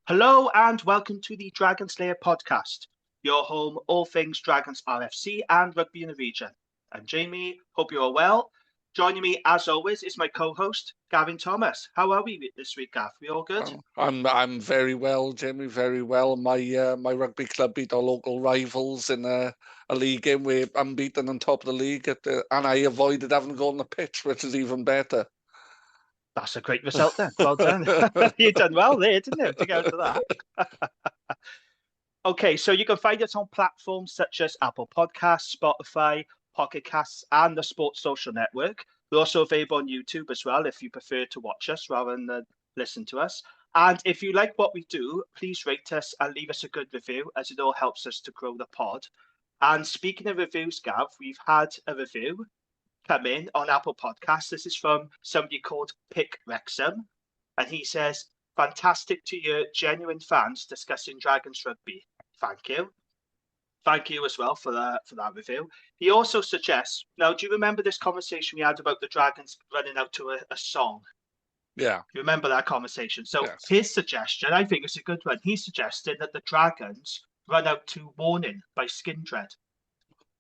Hello and welcome to the Dragons Lair podcast, your home all things Dragons RFC and rugby in the region. I'm Jamie, hope you're all well. Joining me as always is my co-host, Gavin Thomas. How are we this week, Gav? We all good? I'm very well, Jamie, very well. My rugby club beat our local rivals in a league game. We're unbeaten on top of the league, and I avoided having to go on the pitch, which is even better. That's a great result then. Well done. You've done well there, didn't you, to go to that? Okay, so you can find us on platforms such as Apple Podcasts, Spotify, Pocket Casts, and the Sports Social Network. We're also available on YouTube as well if you prefer to watch us rather than listen to us. And if you like what we do, please rate us and leave us a good review, as it all helps us to grow the pod. And speaking of reviews, Gav, we've had a review come in on Apple Podcasts. This is from somebody called Pick Wrexham, and he says, "Fantastic to hear genuine fans discussing Dragons rugby. Thank you." Thank you as well for that review. He also suggests, now, do you remember this conversation we had about the Dragons running out to a song? Yeah. You remember that conversation? So yes. His suggestion, I think it's a good one. He suggested that the Dragons run out to Warning by Skindred.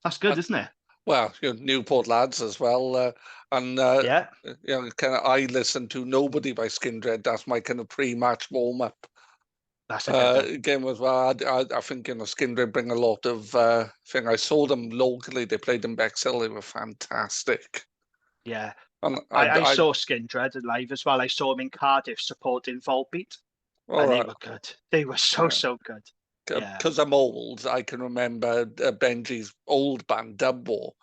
That's good, isn't it? Well, Newport lads as well. Yeah. I listen to Nobody by Skindred. That's my kind of pre-match warm-up. That's a good game as well. I think Skindred bring a lot of thing. I saw them locally. They played in Bexhill. They were fantastic. Yeah. And I saw Skindred live as well. I saw them in Cardiff supporting Volbeat. And they were good. They were so good. Because I'm old, I can remember Benji's old band, Dub War.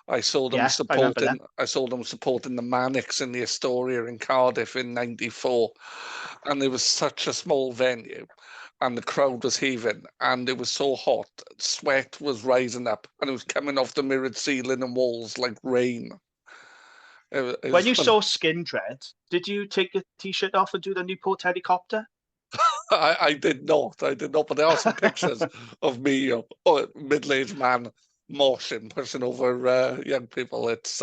I saw them supporting. I saw them supporting the Manics in the Astoria in Cardiff in '94, and it was such a small venue, and the crowd was heaving, and it was so hot, sweat was rising up, and it was coming off the mirrored ceiling and walls like rain. When you saw Skindred, did you take your t-shirt off and do the Newport helicopter? I did not, but there are some pictures of me, a middle-aged man, moshing, pushing over young people. It's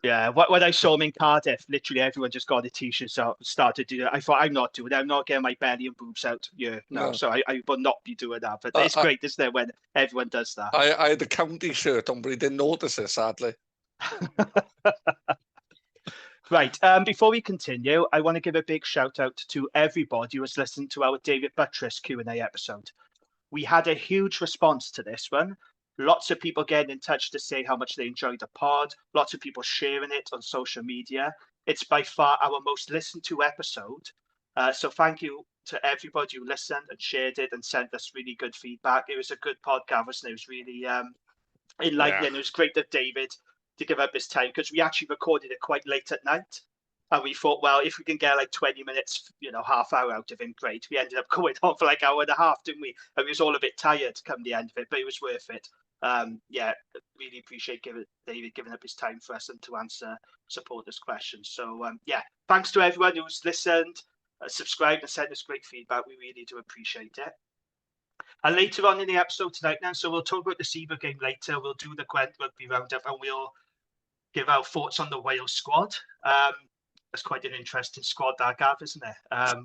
yeah. When I saw him in Cardiff, literally everyone just got the t-shirts out and started doing it. I thought, I'm not doing it. I'm not getting my belly and boobs out. Yeah, no. So I will not be doing that. But it's great, isn't it, when everyone does that? I had a county shirt on, but he didn't notice it, sadly. Right. Before we continue, I want to give a big shout out to everybody who has listened to our David Buttress Q&A episode. We had a huge response to this one. Lots of people getting in touch to say how much they enjoyed the pod. Lots of people sharing it on social media. It's by far our most listened to episode. So thank you to everybody who listened and shared it and sent us really good feedback. It was a good podcast, wasn't it? It was really enlightening. It was great that David to give up his time, because we actually recorded it quite late at night. And we thought, well, if we can get like 20 minutes, half hour out of him, great. We ended up going on for like an hour and a half, didn't we? And we was all a bit tired come the end of it, but it was worth it. Really appreciate David giving up his time for us and to answer supporters' questions. So, thanks to everyone who's listened, subscribed and sent us great feedback. We really do appreciate it. And later on in the episode tonight now, so we'll talk about the Saffa game later. We'll do the Gwent rugby roundup and we'll give our thoughts on the Wales squad. That's quite an interesting squad, that, Gav, isn't it?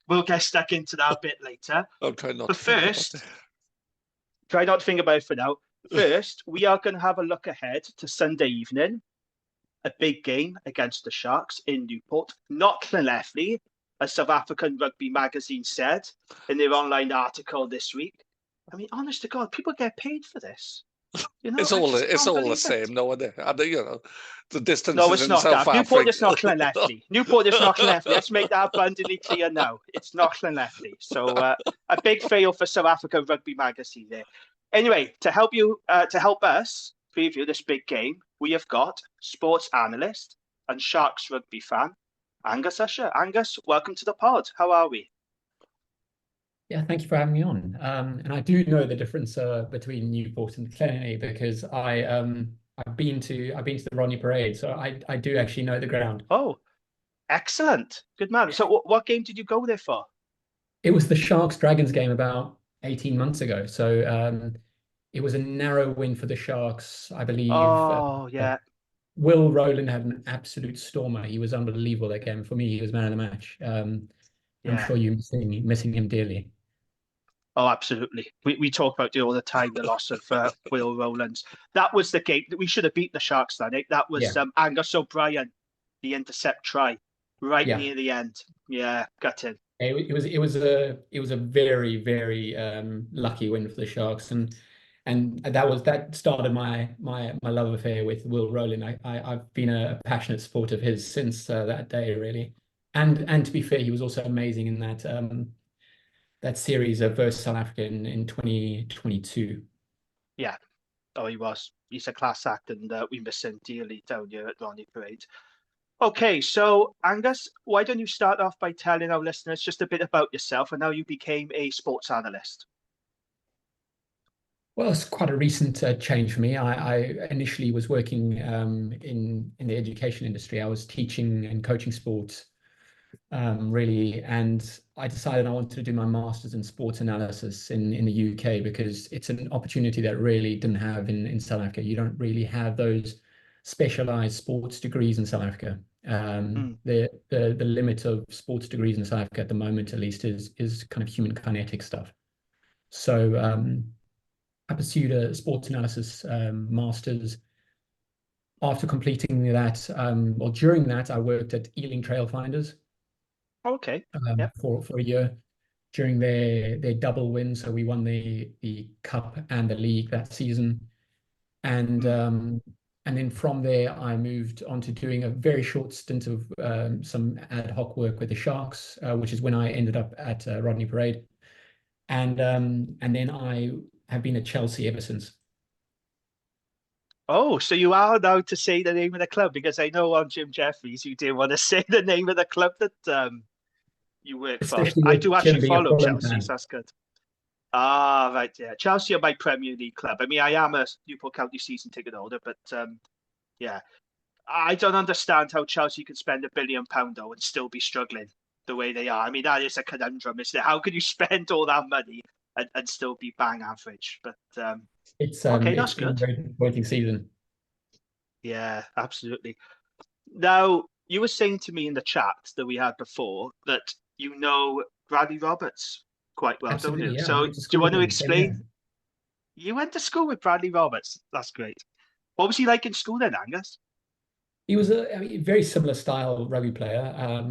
We'll get stuck into that a bit later. I'll try not but first, try not to think about it for now. First, we are going to have a look ahead to Sunday evening, a big game against the Sharks in Newport, not Llanelli, as South African Rugby magazine said in their online article this week. I mean, honest to God, people get paid for this. It's all the same, no? The distance. No, it's not that. Newport is not Llanelli. Newport is not Llanelli. Let's make that abundantly clear now. It's not Llanelli. So a big fail for South Africa Rugby magazine there. Anyway, to help us preview this big game, we have got sports analyst and Sharks rugby fan, Angus Usher. Angus, welcome to the pod. How are we? Yeah, thank you for having me on. And I do know the difference between Newport and Llanelli, because I've been to the Rodney Parade, so I do actually know the ground. Oh, excellent, good man. So what game did you go there for? It was the Sharks Dragons game about 18 months ago. So it was a narrow win for the Sharks, I believe. Oh yeah. Will Rowland had an absolute stormer. He was unbelievable that game. For me, he was man of the match. I'm sure you're missing him dearly. Oh, absolutely. We talk about it all the time, the loss of Will Rowlands. That was the game that we should have beat the Sharks that night. That was Angus O'Brien, the intercept try, right near the end. Yeah, gutted. It was a very, very lucky win for the Sharks, and that started my love affair with Will Rowland. I've been a passionate supporter of his since that day, really. And to be fair, he was also amazing in that series versus South Africa in 2022. Yeah. Oh, he was. He's a class act, and we miss him dearly down here at Ronnie Parade. Okay, so Angus, why don't you start off by telling our listeners just a bit about yourself and how you became a sports analyst? Well, it's quite a recent change for me. I initially was working in the education industry. I was teaching and coaching sports, really, and I decided I wanted to do my master's in sports analysis in the UK because it's an opportunity that really didn't have in South Africa. You don't really have those specialized sports degrees in South Africa. The limit of sports degrees in South Africa at the moment, at least, is kind of human kinetic stuff. So I pursued a sports analysis master's. After completing that, well, during that, I worked at Ealing Trailfinders. Okay. For a year during their double win. So we won the cup and the league that season, and then from there I moved on to doing a very short stint of some ad hoc work with the Sharks, which is when I ended up at Rodney Parade, and then I have been at Chelsea ever since. Oh, so you are allowed to say the name of the club, because I know on Jim Jeffries you didn't want to say the name of the club that you work for. I do actually follow Chelsea, so that's good. Ah, right, yeah. Chelsea are my Premier League club. I mean, I am a Newport County season ticket holder, but yeah, I don't understand how Chelsea could spend £1 billion though and still be struggling the way they are. I mean, that is a conundrum, isn't it? How can you spend all that money and still be bang average? But it's okay, that's good. A very disappointing season. Yeah, absolutely. Now, you were saying to me in the chat that we had before that you know Bradley Roberts quite well, Absolutely, don't you? yeah. So do you want to explain? You went to school with Bradley Roberts. That's great. What was he like in school then, Angus? He was a very similar style rugby player.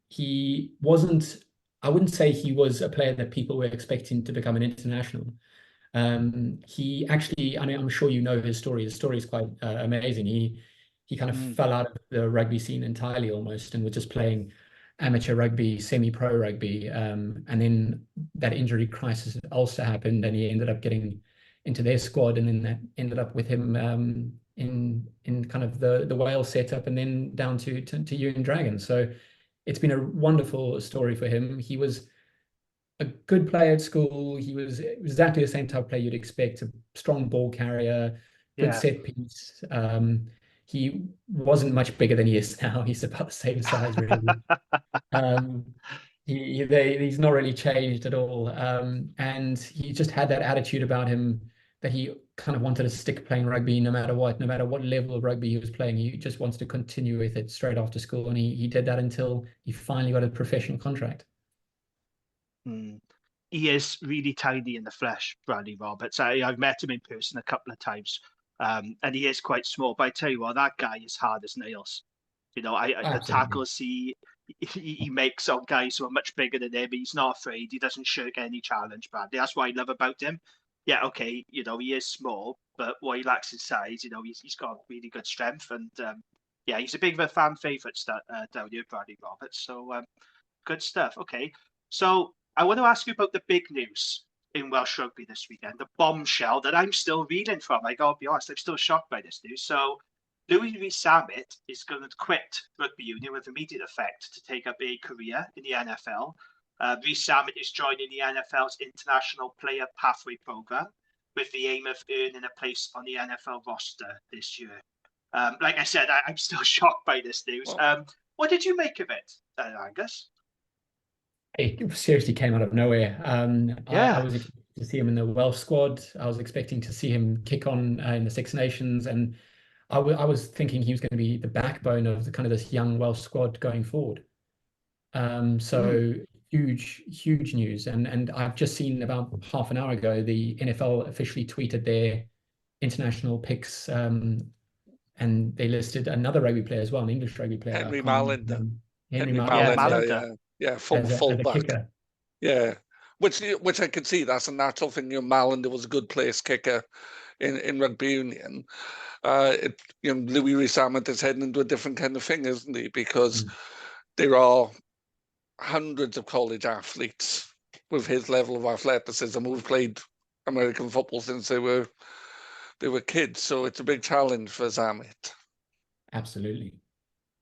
He wasn't, I wouldn't say he was a player that people were expecting to become an international. He actually, I mean, I'm sure you know his story. His story is quite amazing. He kind of fell out of the rugby scene entirely almost, and was just playing amateur rugby, semi-pro rugby. And then that injury crisis at Ulster happened, and he ended up getting into their squad, and then that ended up with him in kind of the Wales setup, and then down to Young Dragons. So it's been a wonderful story for him. He was a good player at school. He was exactly the same type of player you'd expect, a strong ball carrier, good set piece. He wasn't much bigger than he is now. He's about the same size, really. He's not really changed at all. And he just had that attitude about him that he kind of wanted to stick playing rugby no matter what level of rugby he was playing. He just wants to continue with it straight after school. And he did that until he finally got a professional contract. He is really tiny in the flesh, Bradley Roberts. I've met him in person a couple of times, and he is quite small. But I tell you what, that guy is hard as nails. You know, the tackles he makes on guys who are much bigger than him. He's not afraid. He doesn't shirk any challenge, Bradley. That's what I love about him. Yeah, okay, you know, he is small, but what he lacks in size, you know, he's got really good strength, and yeah, he's a big of a fan favourite down here, Bradley Roberts. So good stuff. Okay, so I want to ask you about the big news in Welsh rugby this weekend, the bombshell that I'm still reeling from. I gotta be honest, I'm still shocked by this news. So Louis Rees-Zammit is going to quit rugby union with immediate effect to take up a career in the NFL. Rees-Zammit is joining the NFL's International Player Pathway Program with the aim of earning a place on the NFL roster this year. Like I said, I'm still shocked by this news. What did you make of it, Angus? It seriously came out of nowhere. I was expecting to see him in the Welsh squad. I was expecting to see him kick on in the Six Nations, and I was thinking he was going to be the backbone of the kind of this young Welsh squad going forward. So huge news. And I've just seen about half an hour ago, the NFL officially tweeted their international picks, and they listed another rugby player as well, an English rugby player. Henry Mallinder. Henry Yeah, Mallinder. Mallinder. Yeah, As a fullback. kicker. Yeah, which I could see. That's a natural thing. Mallinder was a good place kicker in rugby union. Louis Rees-Zammit is heading into a different kind of thing, isn't he? Because there are hundreds of college athletes with his level of athleticism who've played American football since they were kids. So it's a big challenge for Zammit. Absolutely.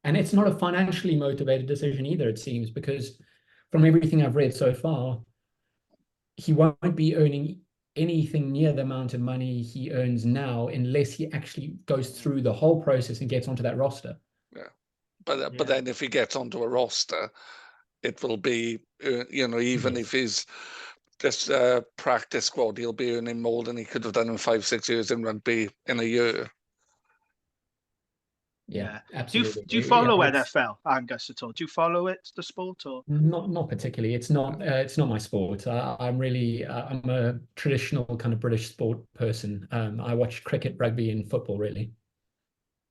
And it's not a financially motivated decision either, it seems, because from everything I've read so far, he won't be earning anything near the amount of money he earns now unless he actually goes through the whole process and gets onto that roster. Yeah. But then if he gets onto a roster, it will be, even if he's just practice squad, he'll be earning more than he could have done in 5-6 years in rugby in a year. Yeah, absolutely. Do you follow NFL, Angus, at all? Do you follow it, the sport, or not particularly? It's not my sport. I'm a traditional kind of British sport person. I watch cricket, rugby, and football really.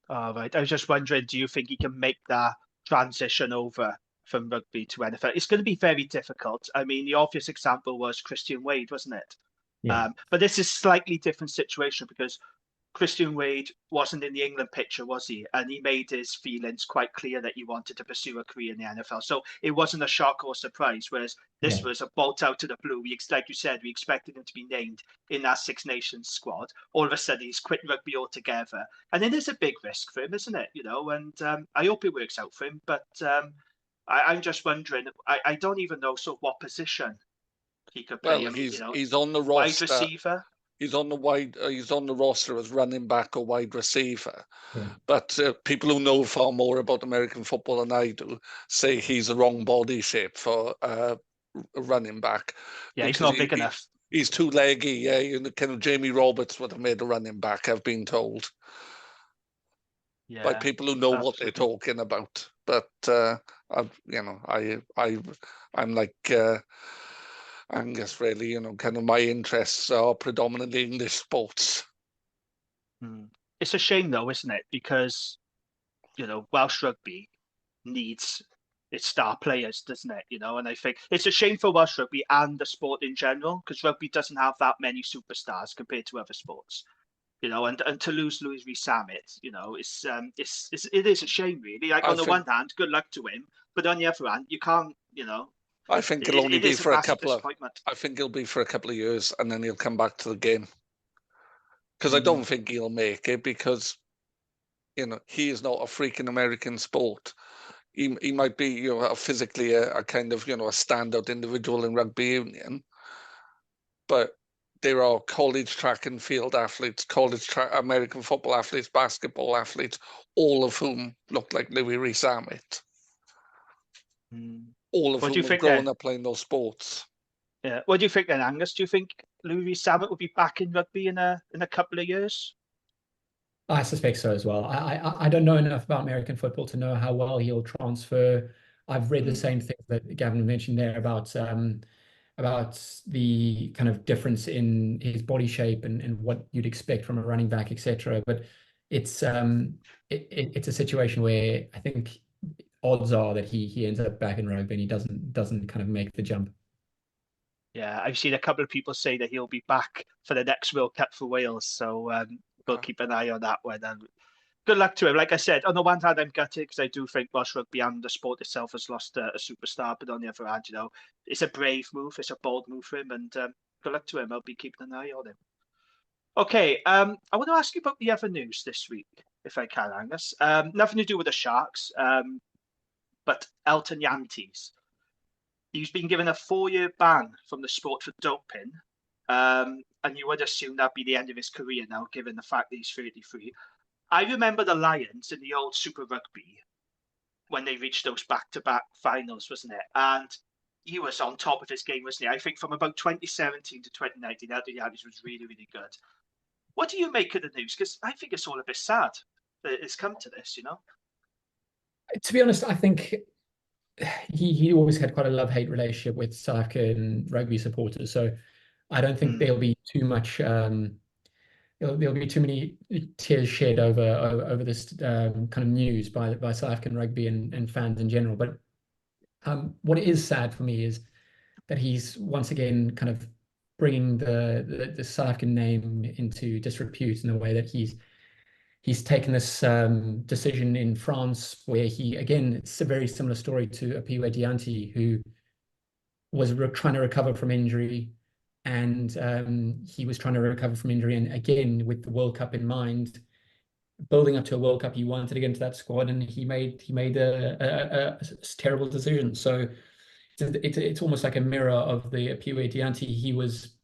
Oh, right. I was just wondering, do you think he can make that transition over from rugby to NFL? It's going to be very difficult. I mean, the obvious example was Christian Wade, wasn't it? Yeah. But this is a slightly different situation because Christian Wade wasn't in the England picture, was he? And he made his feelings quite clear that he wanted to pursue a career in the NFL. So it wasn't a shock or surprise, whereas this was a bolt out of the blue. Like you said, we expected him to be named in that Six Nations squad. All of a sudden, he's quit rugby altogether. And then there's a big risk for him, isn't it? And I hope it works out for him. But I'm just wondering, I don't even know sort of what position he could play. Well, he's on the roster. Wide receiver. He's on the roster as running back or wide receiver. Yeah. But people who know far more about American football than I do say he's the wrong body shape for a running back. Yeah, he's not big enough. He's too leggy. Yeah, kind of Jamie Roberts would have made a running back, I've been told. Yeah, by people who know what they're talking about. But I'm like Angus, really, kind of my interests are predominantly English sports. It's a shame, though, isn't it? Because, Welsh rugby needs its star players, doesn't it? And I think it's a shame for Welsh rugby and the sport in general, because rugby doesn't have that many superstars compared to other sports. And to lose Louis Rees-Zammit, it is a shame, really. Like, on the one hand, good luck to him, but on the other hand, you can't, I think it'll only be for a couple of. I think it'll be for a couple of years, and then he'll come back to the game. Because I don't think he'll make it, because he is not a freaking American sport. He might be physically a kind of a standout individual in rugby union, but there are college track and field athletes, American football athletes, basketball athletes, all of whom look like Louis Rees-Zammit. All of whom have grown up playing those sports. Yeah. What do you think then, Angus? Do you think Louis Rees-Zammit will be back in rugby in a couple of years? I suspect so as well. I don't know enough about American football to know how well he'll transfer. I've read the same thing that Gavin mentioned there about the kind of difference in his body shape and what you'd expect from a running back, etc. But it's a situation where I think odds are that he ends up back in rugby and he doesn't kind of make the jump. Yeah, I've seen a couple of people say that he'll be back for the next World Cup for Wales, so we'll keep an eye on that one. Good luck to him. Like I said, on the one hand, I'm gutted because I do think Welsh rugby and the sport itself has lost a superstar, but on the other hand, it's a brave move, it's a bold move for him, and good luck to him. I'll be keeping an eye on him. Okay, I want to ask you about the other news this week, if I can, Angus. Nothing to do with the Sharks, but Elton Yantes. He's been given a 4-year ban from the sport for doping, and you would assume that'd be the end of his career now, given the fact that he's 33. I remember the Lions in the old Super Rugby when they reached those back-to-back finals, wasn't it? And he was on top of his game, wasn't he? I think from about 2017 to 2019, Elton Yantes was really, really good. What do you make of the news? Because I think it's all a bit sad that it's come to this, To be honest, I think he always had quite a love-hate relationship with South African rugby supporters. So I don't think there'll be too much. There'll be too many tears shed over this kind of news by South African rugby and fans in general. But what is sad for me is that he's once again kind of bringing the South African name into disrepute in the way that he's taken this decision in France where it's a very similar story to Apiwe Dianti, who was trying to recover from injury, and he was trying to recover from injury, and again with the World Cup in mind, building up to a World Cup, he wanted to get into that squad, and he made a terrible decision. So it's almost like a mirror of the Apiwe Dianti. He was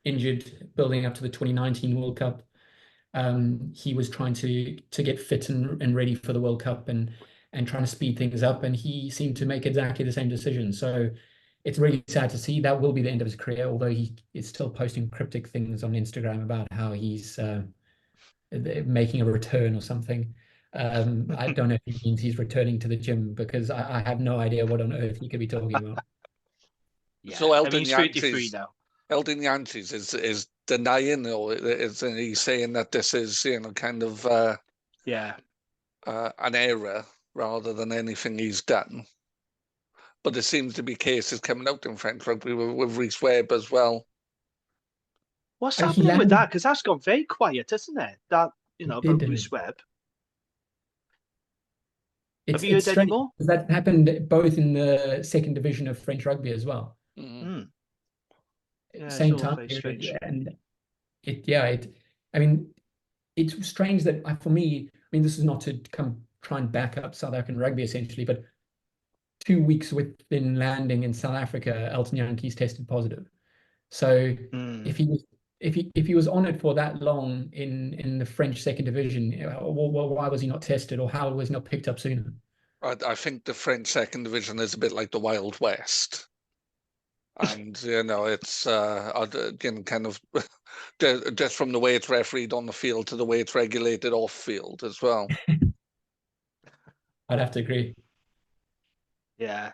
injured building up to the 2019 World Cup. He was trying to get fit and ready for the World Cup and trying to speed things up, and he seemed to make exactly the same decision. So it's really sad to see. That will be the end of his career, although he is still posting cryptic things on Instagram about how he's making a return or something. I don't know if he means he's returning to the gym, because I have no idea what on earth he could be talking about. Yeah, so I mean, he's 33 now. Eldon Yantis is denying, or is he saying that this is, kind of an error rather than anything he's done? But there seems to be cases coming out in French rugby with Rhys Webb as well. What's happening with that? Because that's gone very quiet, isn't it? That, about Rhys Webb. Have you heard any more? That happened both in the second division of French rugby as well. Yeah, same time period, and I mean, it's strange that for me, I mean, this is not to try and back up South African rugby essentially, but 2 weeks within landing in South Africa, Elton Jantjies tested positive. So if he was on it for that long in the French second division, why was he not tested, or how was he not picked up sooner? I think the French second division is a bit like the Wild West. And it's again kind of just from the way it's refereed on the field to the way it's regulated off field as well. I'd have to agree. Yeah,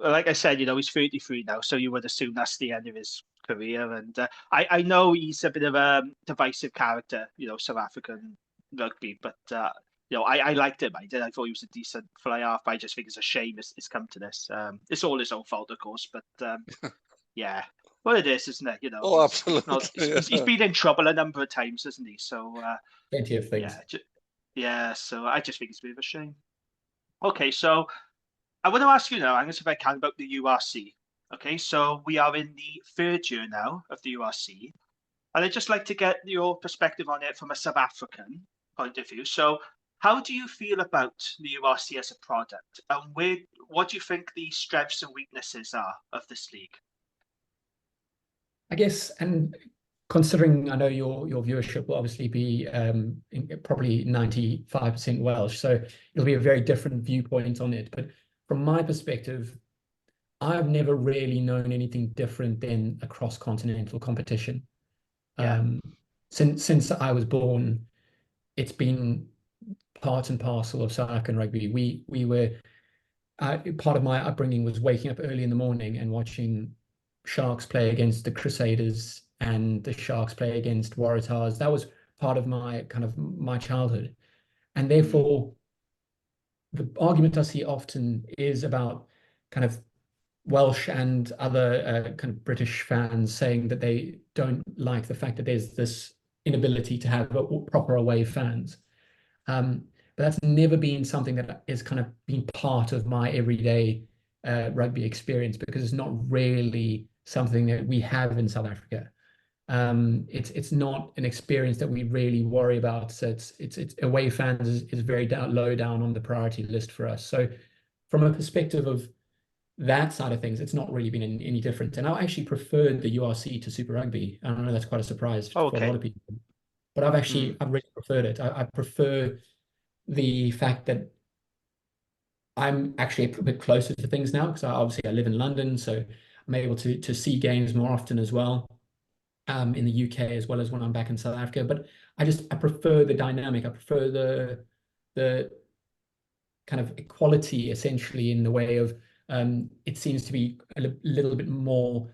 like I said, he's 33 now, so you would assume that's the end of his career. And I know he's a bit of a divisive character, South African rugby, but I liked him. I did. I thought he was a decent fly half. I just think it's a shame it's come to this. It's all his own fault, of course, but yeah, well, it is, isn't it? Oh, absolutely. He's been in trouble a number of times, hasn't he? So plenty of things. Yeah. So I just think it's a bit of a shame. Okay, so I want to ask you now, Angus, if I can, about the URC. Okay, so we are in the third year now of the URC, and I'd just like to get your perspective on it from a South African point of view. So how do you feel about the URC as a product, and what do you think the strengths and weaknesses are of this league? I guess, and considering I know your viewership will obviously be probably 95% Welsh, so it'll be a very different viewpoint on it. But from my perspective, I've never really known anything different than a cross-continental competition. Since I was born, it's been part and parcel of South African rugby. We were part of my upbringing was waking up early in the morning and watching Sharks play against the Crusaders and the Sharks play against Waratahs. That was part of my childhood, and therefore the argument I see often is about kind of Welsh and other kind of British fans saying that they don't like the fact that there's this inability to have proper away fans. But that's never been something that has kind of been part of my everyday rugby experience, because it's not really something that we have in South Africa. It's not an experience that we really worry about. So it's away fans is very low down on the priority list for us. So from a perspective of that side of things, it's not really been any different. And I actually preferred the URC to Super Rugby. I know that's quite a surprise for a lot of people, but I've really preferred it. I prefer the fact that I'm actually a bit closer to things now, because I live in London, so I'm able to see games more often as well, in the UK as well as when I'm back in South Africa. But I prefer the dynamic. I prefer the kind of equality, essentially, in the way of It seems to be a little bit more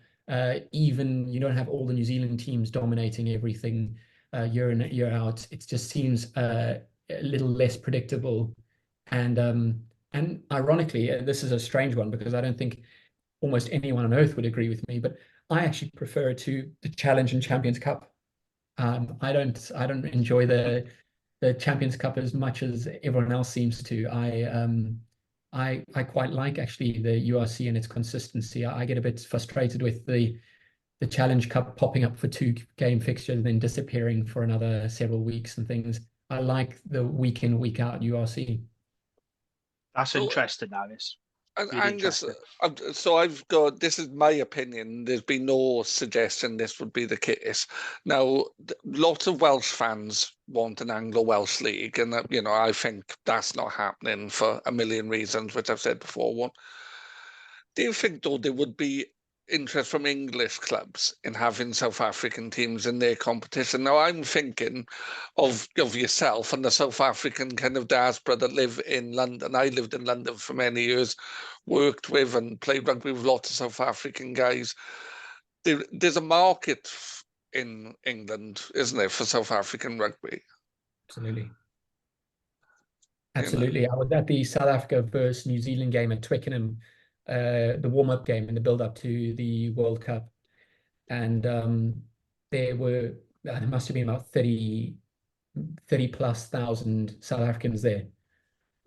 even. You don't have all the New Zealand teams dominating everything year in year out. It just seems a little less predictable, and ironically, this is a strange one because I don't think almost anyone on earth would agree with me, but I actually prefer to the Challenge and Champions Cup. I don't enjoy the Champions Cup as much as everyone else seems to. I quite like actually the URC and its consistency. I get a bit frustrated with the Challenge Cup popping up for 2-game fixtures and then disappearing for another several weeks and things. I like the week in, week out URC. That's interesting, that is. And really Angus, so I've got, this is my opinion. There's been no suggestion this would be the case. Now, lots of Welsh fans want an Anglo-Welsh league, and you know, I think that's not happening for a million reasons, which I've said before. One, do you think though there would be interest from English clubs in having South African teams in their competition? Now, I'm thinking of yourself and the South African kind of diaspora that live in London. I lived in London for many years, worked with and played rugby with lots of South African guys. There's a market in England, isn't there, for South African rugby? Absolutely. Absolutely. I was at the South Africa versus New Zealand game at Twickenham, the warm-up game and the build-up to the World Cup. And there must have been about 30 plus thousand South Africans there.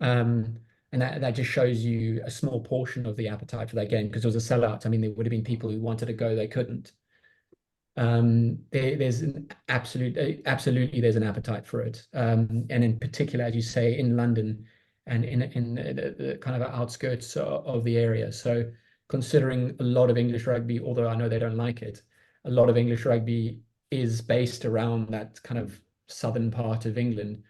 And that just shows you a small portion of the appetite for that game, because it was a sellout. I mean, there would have been people who wanted to go, they couldn't. There's an absolutely there's an appetite for it, and in particular, as you say, in London and in the kind of outskirts of the area. So considering a lot of English rugby, although I know they don't like it, a lot of English rugby is based around that kind of southern part of England.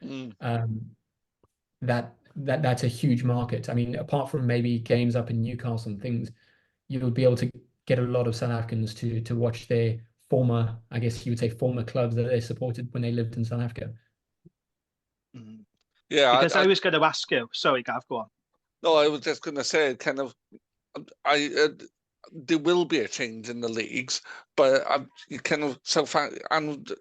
That's a huge market. I mean, apart from maybe games up in Newcastle and things, you'll be able to get a lot of South Africans to watch their former, I guess you would say, former clubs that they supported when they lived in South Africa. Yeah, because I was going to ask you. Sorry, Gav, go on. No, I was just going to say, kind of, there will be a change in the leagues, but you kind of and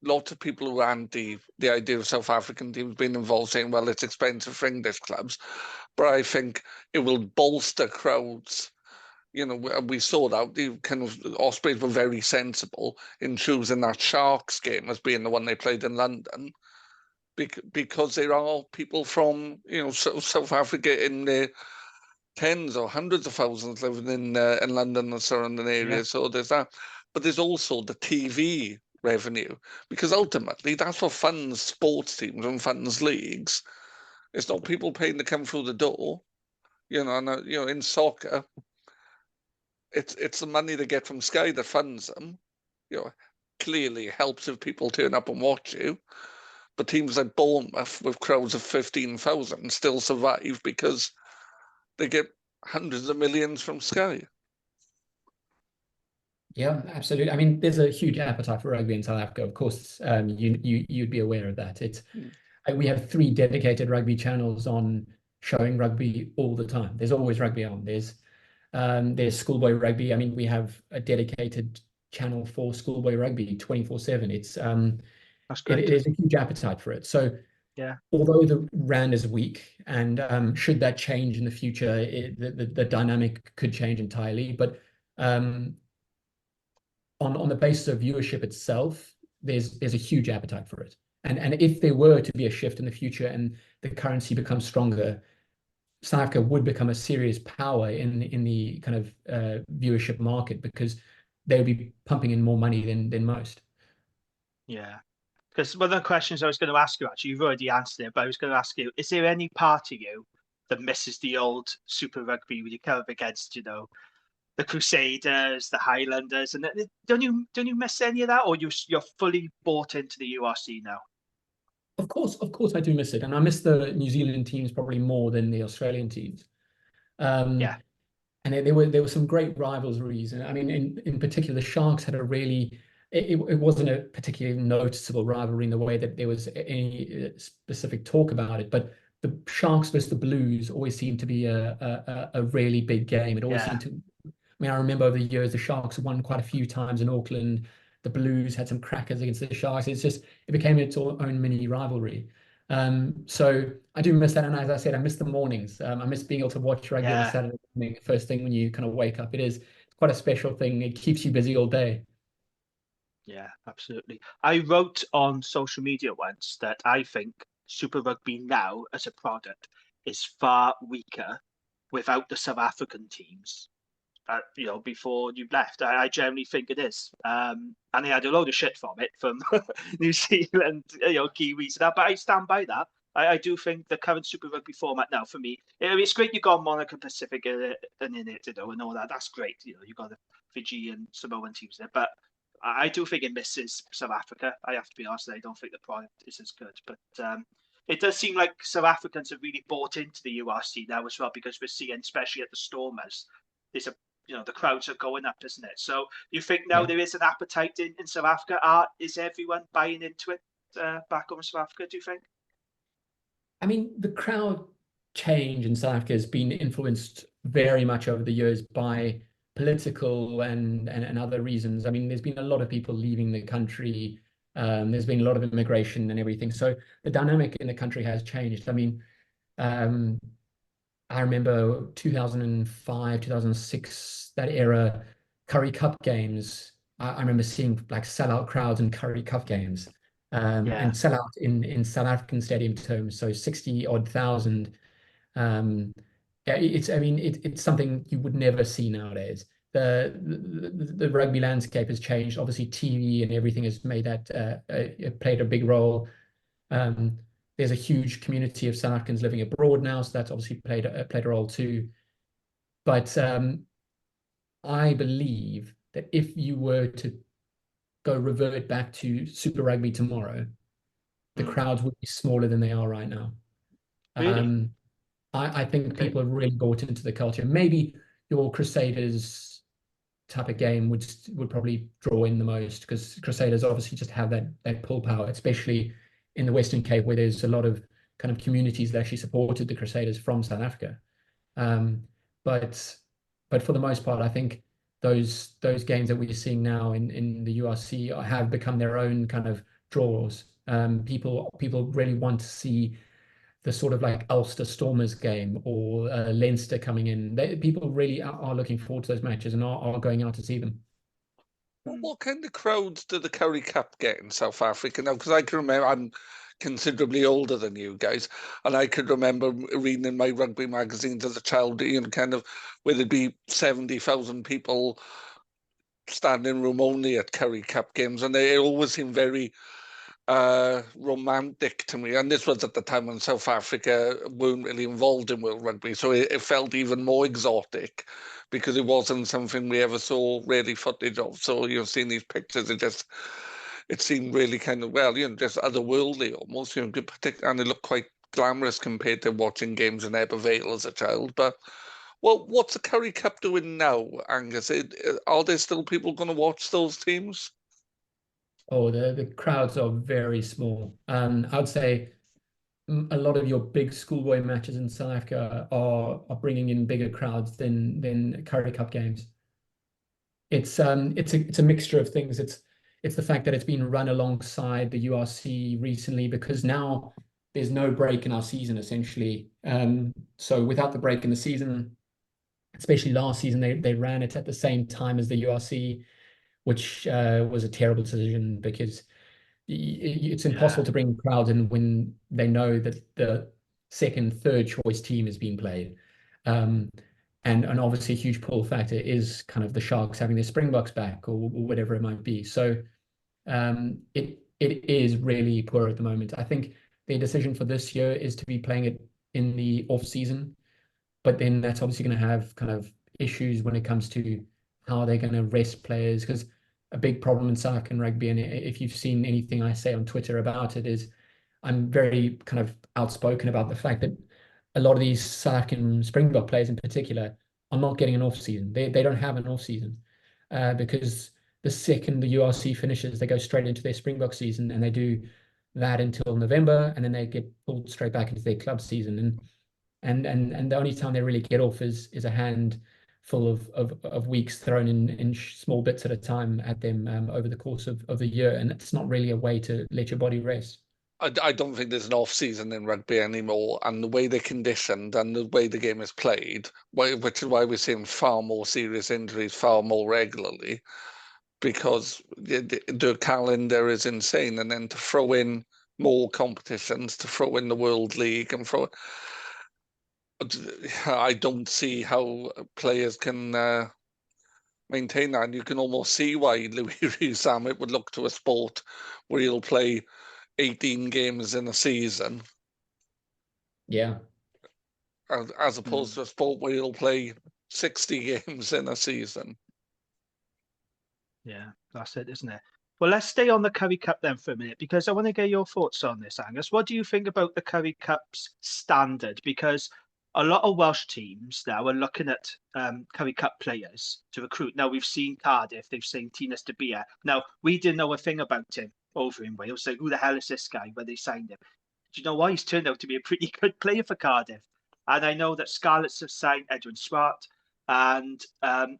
lots of people who are anti the idea of South African teams being involved, saying, well, it's expensive for English clubs, but I think it will bolster crowds. You know, we saw that the kind of Ospreys were very sensible in choosing that Sharks game as being the one they played in London, because there are people from, you know, South Africa in the tens or hundreds of thousands living in London and surrounding areas. Yeah. So there's that, but there's also the TV revenue, because ultimately that's what funds sports teams and funds leagues. It's not people paying to come through the door, you know. And you know, in soccer, it's the money they get from Sky that funds them. You know, clearly helps if people turn up and watch you. But teams like Bournemouth with crowds of 15,000 still survive because they get hundreds of millions from Sky. Yeah, absolutely. I mean, there's a huge appetite for rugby in South Africa. Of course, you'd be aware of that. We have 3 dedicated rugby channels on showing rugby all the time. There's always rugby on. There's schoolboy rugby. I mean, we have a dedicated channel for schoolboy rugby 24/7. That's great. It is a huge appetite for it. So yeah, although the rand is weak, and should that change in the future, the dynamic could change entirely. But on the basis of viewership itself, there's a huge appetite for it. And if there were to be a shift in the future and the currency becomes stronger, South Africa would become a serious power in the kind of viewership market, because they would be pumping in more money than most. Yeah, because one of the questions I was going to ask you, actually, you've already answered it, but I was going to ask you, is there any part of you that misses the old Super Rugby when you come up against, you know, the Crusaders, the Highlanders, and don't you miss any of that, or you're fully bought into the URC now? Of course, I do miss it, and I miss the New Zealand teams probably more than the Australian teams. Yeah, and there were some great rivalries, and I mean, in particular, the Sharks had a really. It wasn't a particularly noticeable rivalry in the way that there was any specific talk about it, but the Sharks versus the Blues always seemed to be a really big game. It always seemed to. I mean, I remember over the years the Sharks won quite a few times in Auckland. The Blues had some crackers against the Sharks. It became its own mini rivalry. So I do miss that, and as I said, I miss the mornings. I miss being able to watch rugby on a Saturday morning, first thing when you kind of wake up. It's quite a special thing. It keeps you busy all day. Yeah, absolutely. I wrote on social media once that I think Super Rugby now as a product is far weaker without the South African teams. Before you left, I generally think it is. And I had a load of shit from it from New Zealand, Kiwis, and that. But I stand by that. I do think the current Super Rugby format now, for me, it's great. You got Monaco Pacific and in it, and all that. That's great. You got the Fiji and Samoan teams there, but I do think it misses South Africa. I have to be honest. I don't think the product is as good, but it does seem like South Africans have really bought into the URC now as well, because we're seeing, especially at the Stormers, there's the crowds are going up, isn't it? So you think now there is an appetite in South Africa? Is everyone buying into it back home in South Africa, do you think? I mean, the crowd change in South Africa has been influenced very much over the years by political and other reasons. I mean, there's been a lot of people leaving the country. There's been a lot of immigration and everything. So the dynamic in the country has changed. I mean, I remember 2005, 2006, that era, Currie Cup games. I remember seeing like sellout crowds in Currie Cup games, and sellout in South African stadium terms, so 60 odd thousand. It's something you would never see nowadays. The rugby landscape has changed. Obviously, TV and everything has made that played a big role. There's a huge community of South Africans living abroad now, so that's obviously played a role too. But I believe that if you were to revert back to Super Rugby tomorrow, the crowds would be smaller than they are right now. Really? I think people have really bought into the culture. Maybe your Crusaders type of game would probably draw in the most, because Crusaders obviously just have that pull power, especially in the Western Cape, where there's a lot of kind of communities that actually supported the Crusaders from South Africa. But for the most part, I think those games that we're seeing now in the URC have become their own kind of draws. People really want to see the sort of like Ulster Stormers game or Leinster coming in. People really are looking forward to those matches and are going out to see them. What kind of crowds do the Currie Cup get in South Africa now? Because I can remember, I'm considerably older than you guys, and I could remember reading in my rugby magazines as a child, kind of where there'd be 70,000 people standing room only at Currie Cup games, and they always seemed very romantic to me. And this was at the time when South Africa weren't really involved in World Rugby, so it felt even more exotic, because it wasn't something we ever saw really footage of. So seeing these pictures, it seemed really kind of, just otherworldly almost, and it looked quite glamorous compared to watching games in Ebervale as a child. But what's the Currie Cup doing now, Angus? Are there still people going to watch those teams? Oh, the crowds are very small. I'd say a lot of your big schoolboy matches in South Africa are bringing in bigger crowds than Currie Cup games. It's a mixture of things. It's the fact that it's been run alongside the URC recently, because now there's no break in our season essentially. So without the break in the season, especially last season, they ran it at the same time as the URC, which was a terrible decision, because it's impossible to bring crowds in when they know that the second, third choice team is being played. And obviously a huge pull factor is kind of the Sharks having their Springboks back or whatever it might be. So it is really poor at the moment. I think their decision for this year is to be playing it in the off season, but then that's obviously going to have kind of issues when it comes to how they're going to rest players, because a big problem in South African rugby, and if you've seen anything I say on Twitter about it, is I'm very kind of outspoken about the fact that a lot of these South African Springbok players in particular are not getting an off season. They don't have an off season because the second the URC finishes, they go straight into their Springbok season, and they do that until November, and then they get pulled straight back into their club season. And the only time they really get off is a handful of weeks thrown in small bits at a time at them over the course of the year, and it's not really a way to let your body rest. I don't think there's an off season in rugby anymore, and the way they're conditioned and the way the game is played, which is why we're seeing far more serious injuries far more regularly, because the calendar is insane. And then to throw in more competitions, to throw in the World League, and I don't see how players can maintain that. And you can almost see why Louis Rees-Zammit would look to a sport where he'll play 18 games in a season. Yeah. As opposed to a sport where he'll play 60 games in a season. Yeah, that's it, isn't it? Well, let's stay on the Currie Cup then for a minute, because I want to get your thoughts on this, Angus. What do you think about the Currie Cup's standard? Because a lot of Welsh teams now are looking at Currie Cup players to recruit. Now, we've seen Cardiff, they've seen Tinas de Beer. Now, we didn't know a thing about him over in Wales. Like, who the hell is this guy when they signed him? Do you know why? He's turned out to be a pretty good player for Cardiff. And I know that Scarlets have signed Edwin Swart, and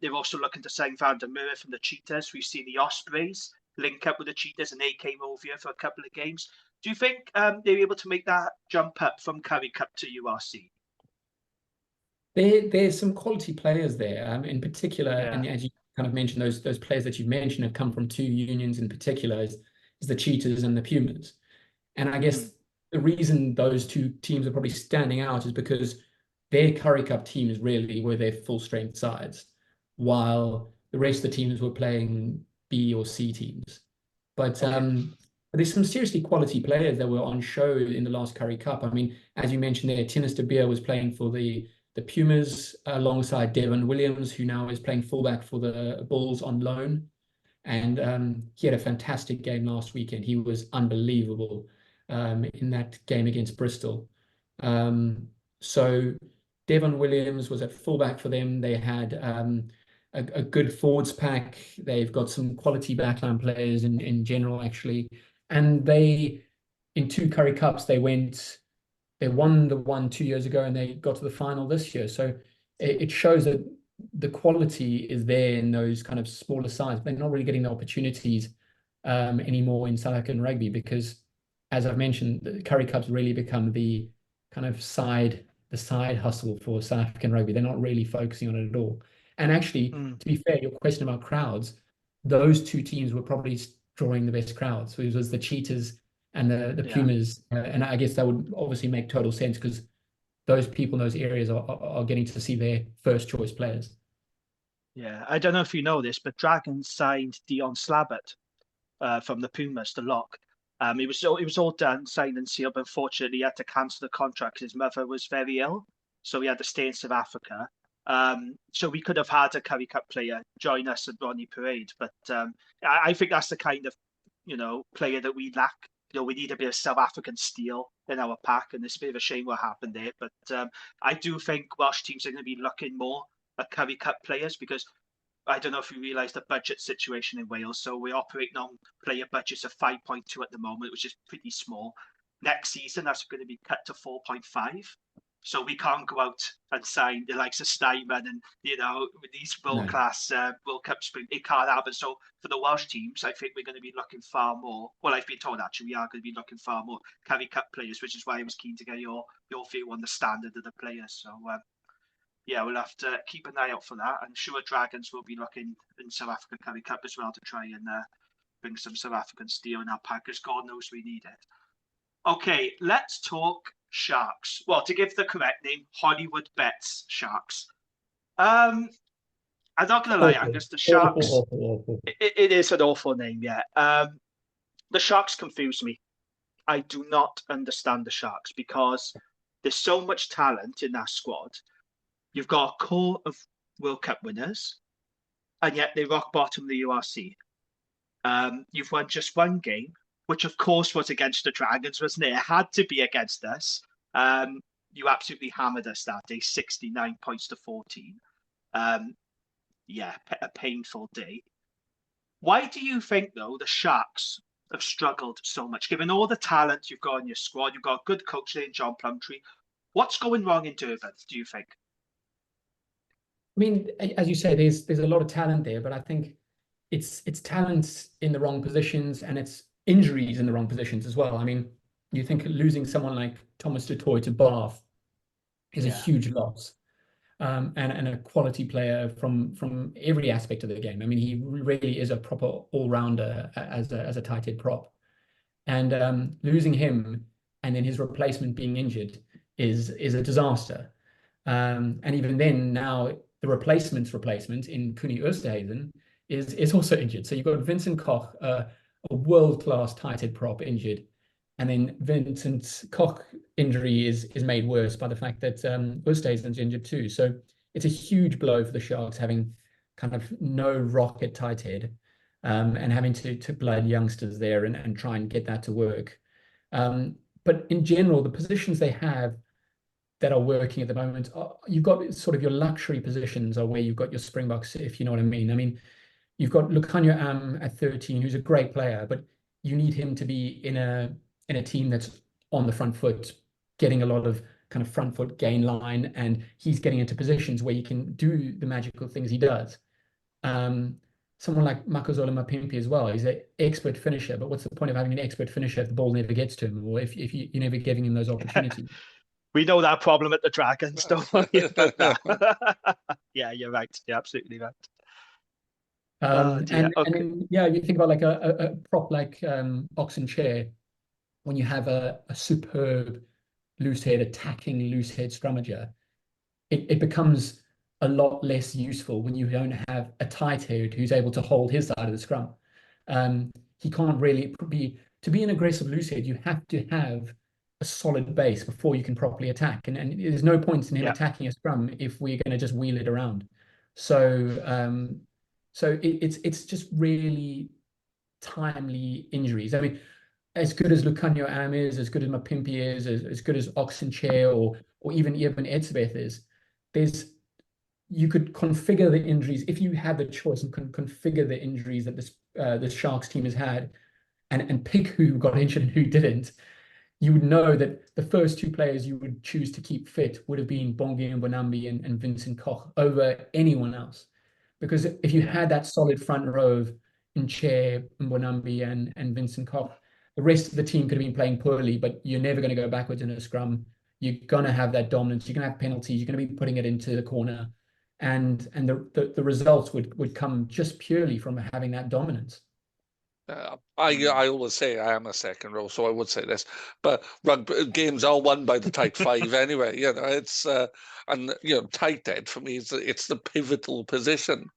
they're also looking to sign Van der Merwe from the Cheetahs. We've seen the Ospreys link up with the Cheetahs, and they came over here for a couple of games. Do you think they're able to make that jump up from Currie Cup to URC? There's some quality players there, in particular, and as you kind of mentioned, those players that you've mentioned have come from two unions in particular, is the Cheetahs and the Pumas. And I guess the reason those two teams are probably standing out is because their Currie Cup teams really were their full-strength sides, while the rest of the teams were playing B or C teams. But there's some seriously quality players that were on show in the last Currie Cup. I mean, as you mentioned there, Tinas de Beer was playing for the Pumas alongside Devon Williams, who now is playing fullback for the Bulls on loan. And he had a fantastic game last weekend. He was unbelievable in that game against Bristol. So Devon Williams was at fullback for them. They had a good forwards pack. They've got some quality backline players in general, actually. And in two Currie Cups, they won the one 2 years ago, and they got to the final this year. So it shows that the quality is there in those kind of smaller sides. They're not really getting the opportunities anymore in South African rugby because, as I've mentioned, the Currie Cup's really become the kind of side hustle for South African rugby. They're not really focusing on it at all. And actually, to be fair, your question about crowds, those two teams were probably drawing the best crowds. So it was the Cheetahs and the Pumas. And I guess that would obviously make total sense because those people in those areas are getting to see their first choice players. Yeah, I don't know if you know this, but Dragons signed Dion Slabbert from the Pumas to lock. It was all done, signed and sealed, but unfortunately he had to cancel the contract. His mother was very ill, so he had to stay in South Africa. So we could have had a Currie Cup player join us at Ronnie Parade, but I think that's the kind of player that we lack. We need a bit of South African steel in our pack, and it's a bit of a shame what happened there. But I do think Welsh teams are going to be looking more at Currie Cup players because I don't know if you realise the budget situation in Wales. So we're operating on player budgets of 5.2 at the moment, which is pretty small. Next season, that's going to be cut to 4.5. So we can't go out and sign the likes of Steinman and, with these world-class World Cup sprint. It can't happen. So for the Welsh teams, I think we're going to be looking far more. Well, I've been told, actually, we are going to be looking far more Currie Cup players, which is why I was keen to get your view on the standard of the players. So, we'll have to keep an eye out for that. I'm sure Dragons will be looking in South Africa Currie Cup as well to try and bring some South African steel in our pack, because God knows we need it. Okay, let's talk Sharks. Well, to give the correct name, Hollywood Bets Sharks. I'm not going to lie, Angus, the Sharks, it is an awful name, yeah. The Sharks confuse me. I do not understand the Sharks because there's so much talent in that squad. You've got a core of World Cup winners, and yet they rock bottom the URC. You've won just one game, which of course was against the Dragons, wasn't it? It had to be against us. You absolutely hammered us that day, 69 points to 14. A painful day. Why do you think, though, the Sharks have struggled so much, given all the talent you've got in your squad? You've got a good coach there in John Plumtree. What's going wrong in Durban, do you think? I mean, as you say, there's a lot of talent there, but I think it's talent in the wrong positions, and it's injuries in the wrong positions as well. I mean, you think losing someone like Thomas du Toit to Bath is a huge loss, and a quality player from every aspect of the game. I mean, he really is a proper all-rounder as a tight head prop, and losing him and then his replacement being injured is a disaster. And even then, now the replacement in Cooney Oosterhuizen is also injured. So you've got Vincent Koch, a world-class tight head prop, injured. And then Vincent Koch injury is made worse by the fact that Oosterhuizen's injured too. So it's a huge blow for the Sharks, having kind of no rocket tight head, and having to blood youngsters there and try and get that to work. But in general, the positions they have that are working at the moment, you've got sort of your luxury positions are where you've got your Springboks, if you know what I mean. I mean, you've got Lukhanyo Am at 13, who's a great player, but you need him to be in a team that's on the front foot, getting a lot of kind of front foot gain line, and he's getting into positions where he can do the magical things he does. Someone like Makozola Mapimpi as well, he's an expert finisher, but what's the point of having an expert finisher if the ball never gets to him, or if you're never giving him those opportunities? We know that problem at the Dragons, don't worry about that. Yeah, you're right. You're absolutely right. And then, yeah, you think about like a prop like Oxen Chair, when you have a superb loose head attacking loose head scrummager, it becomes a lot less useful when you don't have a tight head who's able to hold his side of the scrum. He can't really to be an aggressive loose head, you have to have a solid base before you can properly attack. And there's no point in him attacking a scrum if we're going to just wheel it around. So it's just really timely injuries. I mean, as good as Lukhanyo Am is, as good as Mapimpi is, as good as Oxen Chair or even Etzebeth is, you could configure the injuries if you had the choice and can configure the injuries that the Sharks team has had and pick who got injured and who didn't. You would know that the first two players you would choose to keep fit would have been Bongi and Bonambi and Vincent Koch over anyone else. Because if you had that solid front row of Chair, Bonambi and Vincent Koch, the rest of the team could have been playing poorly, but you're never going to go backwards in a scrum. You're going to have that dominance. You're going to have penalties. You're going to be putting it into the corner. And the results would come just purely from having that dominance. I always say I am a second row, so I would say this, but rugby games are won by the tight five anyway. You know, it's and you know, tight head for me it's the pivotal position,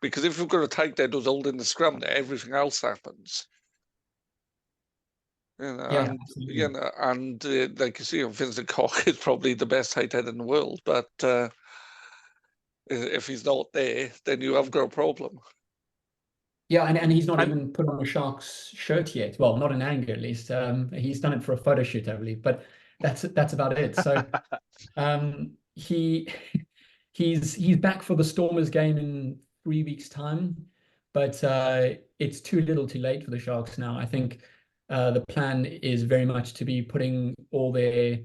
because if you've got a tight head who's holding the scrum, everything else happens. You know, yeah, and like you see, Vincent Koch is probably the best tight head in the world, but if he's not there, then you have got a problem. Yeah, and he's not even put on a Sharks shirt yet. Well, not in anger, at least. He's done it for a photo shoot, I believe, but that's about it. So he's back for the Stormers game in 3 weeks' time, but it's too little too late for the Sharks now. I think the plan is very much to be putting all their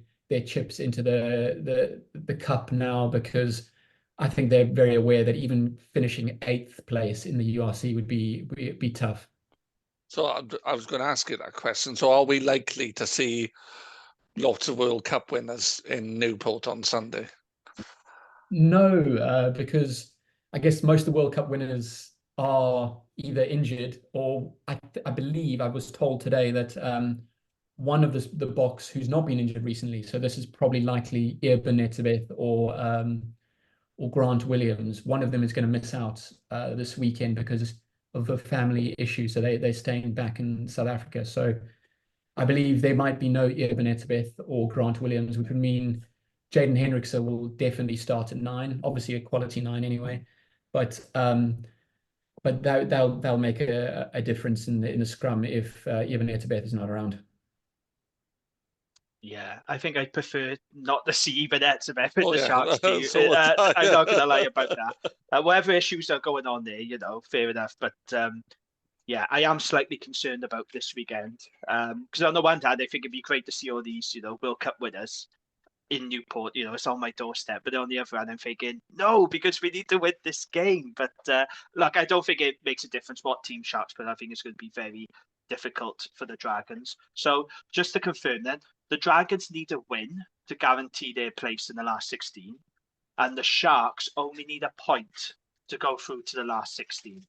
chips into the cup now, because I think they're very aware that even finishing 8th place in the URC would be tough. So I was going to ask you that question. So are we likely to see lots of World Cup winners in Newport on Sunday? No, because I guess most of the World Cup winners are either injured or I believe I was told today that one of the Boks who's not been injured recently, so this is probably likely Eben Etzebeth or Grant Williams. One of them is going to miss out this weekend because of a family issue. So they're staying back in South Africa. So I believe there might be no Eben Etzebeth or Grant Williams, which would mean Jaden Hendrickse will definitely start at 9, obviously a quality 9 anyway. But they'll make a difference in the scrum if Eben Etzebeth is not around. Yeah, I think I'd prefer not to see even Etzebeth in the Sharks team. So I'm not going to lie about that. Whatever issues are going on there, you know, fair enough. But Yeah, I am slightly concerned about this weekend. Because on the one hand, I think it'd be great to see all these, World Cup winners in Newport. It's on my doorstep. But on the other hand, I'm thinking, no, because we need to win this game. But look, I don't think it makes a difference what team Sharks play. I think it's going to be very difficult for the Dragons. So just to confirm then, the Dragons need a win to guarantee their place in the last 16. And the Sharks only need a point to go through to the last 16.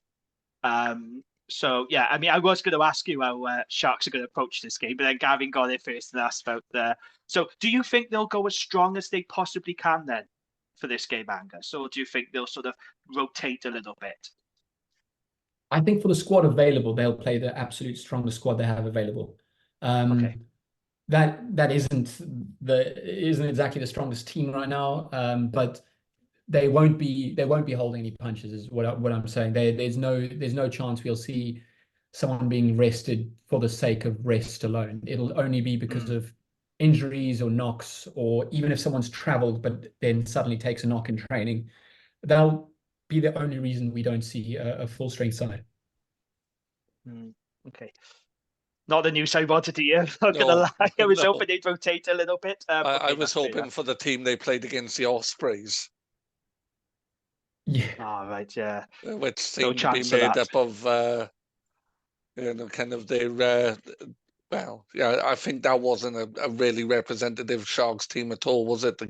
So, yeah, I mean, I was going to ask you how Sharks are going to approach this game, but then Gavin got it first and asked about the... So, do you think they'll go as strong as they possibly can then for this game, Angus? Or do you think they'll sort of rotate a little bit? I think for the squad available, they'll play the absolute strongest squad they have available. Okay. That isn't exactly the strongest team right now, but they won't be holding any punches, is what I'm saying. There's no chance we'll see someone being rested for the sake of rest alone. It'll only be because of injuries or knocks, or even if someone's traveled but then suddenly takes a knock in training. That'll be the only reason we don't see a full strength side. Okay. Not the news I wanted to hear. Not gonna lie. I was hoping they'd rotate a little bit. I was hoping for the team they played against, the Ospreys. Yeah. Oh, right, yeah. Which seemed to be made up of, kind of their... well, yeah, I think that wasn't a really representative Sharks team at all, was it? The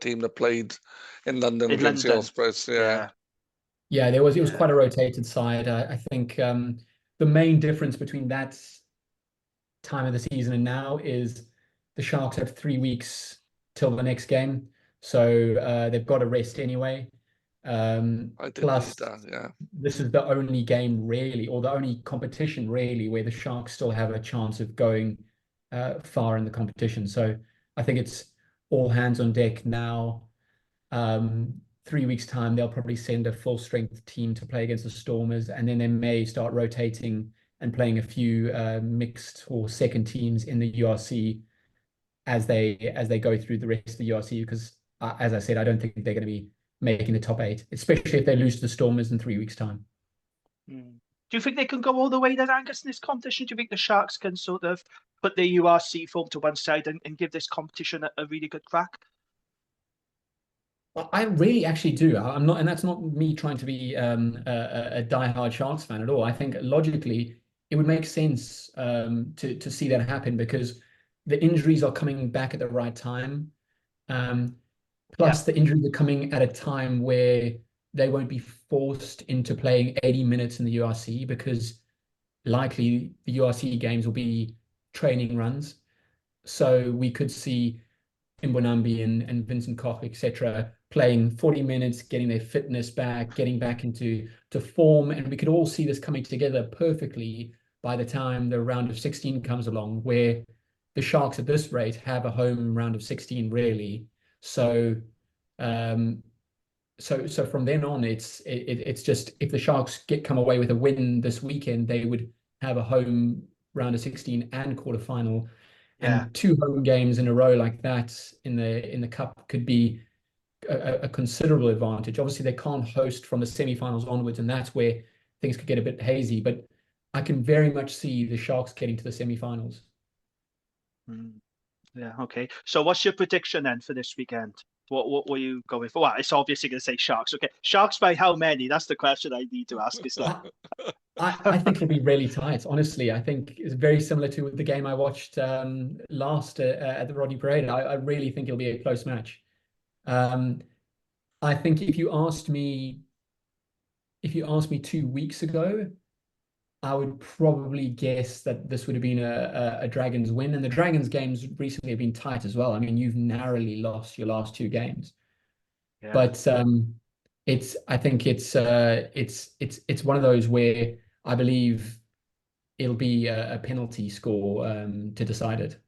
team that played in London against the Ospreys. Yeah. Yeah, it was quite a rotated side. I think the main difference between that time of the season and now is the Sharks have 3 weeks till the next game, so they've got to rest anyway. Plus, this is the only game really, or the only competition really, where the Sharks still have a chance of going far in the competition. So I think it's all hands on deck now. 3 weeks time, they'll probably send a full strength team to play against the Stormers, and then they may start rotating and playing a few mixed or second teams in the URC as they go through the rest of the URC. Because as I said, I don't think they're going to be making the top 8, especially if they lose to the Stormers in 3 weeks' time. Do you think they can go all the way then, Angus, in this competition? Do you think the Sharks can sort of put the URC form to one side and give this competition a really good crack? I really actually do. I'm not, and that's not me trying to be a diehard Sharks fan at all. I think logically it would make sense to see that happen, because the injuries are coming back at the right time. Plus, the injuries are coming at a time where they won't be forced into playing 80 minutes in the URC, because likely the URC games will be training runs. So we could see Mbonambi and Vincent Koch, etc., playing 40 minutes, getting their fitness back, getting back into form. And we could all see this coming together perfectly by the time the round of 16 comes along, where the Sharks at this rate have a home round of 16 really. So so from then on, it's just, if the Sharks come away with a win this weekend, they would have a home round of 16 and quarterfinal. And 2 home games in a row like that in the cup could be a considerable advantage. Obviously, they can't host from the semi-finals onwards, and that's where things could get a bit hazy. But I can very much see the Sharks getting to the semi-finals. Yeah, okay. So what's your prediction then for this weekend? What were you going for? Well, it's obviously going to say Sharks. Okay, Sharks by how many? That's the question I need to ask. Is that... I think it'll be really tight. Honestly, I think it's very similar to the game I watched last at the Rodney Parade. I really think it'll be a close match. I think if you asked me 2 weeks ago, I would probably guess that this would have been a Dragons win. And the Dragons games recently have been tight as well. I mean, you've narrowly lost your last 2 games. But I think it's one of those where I believe it'll be a penalty score to decide it.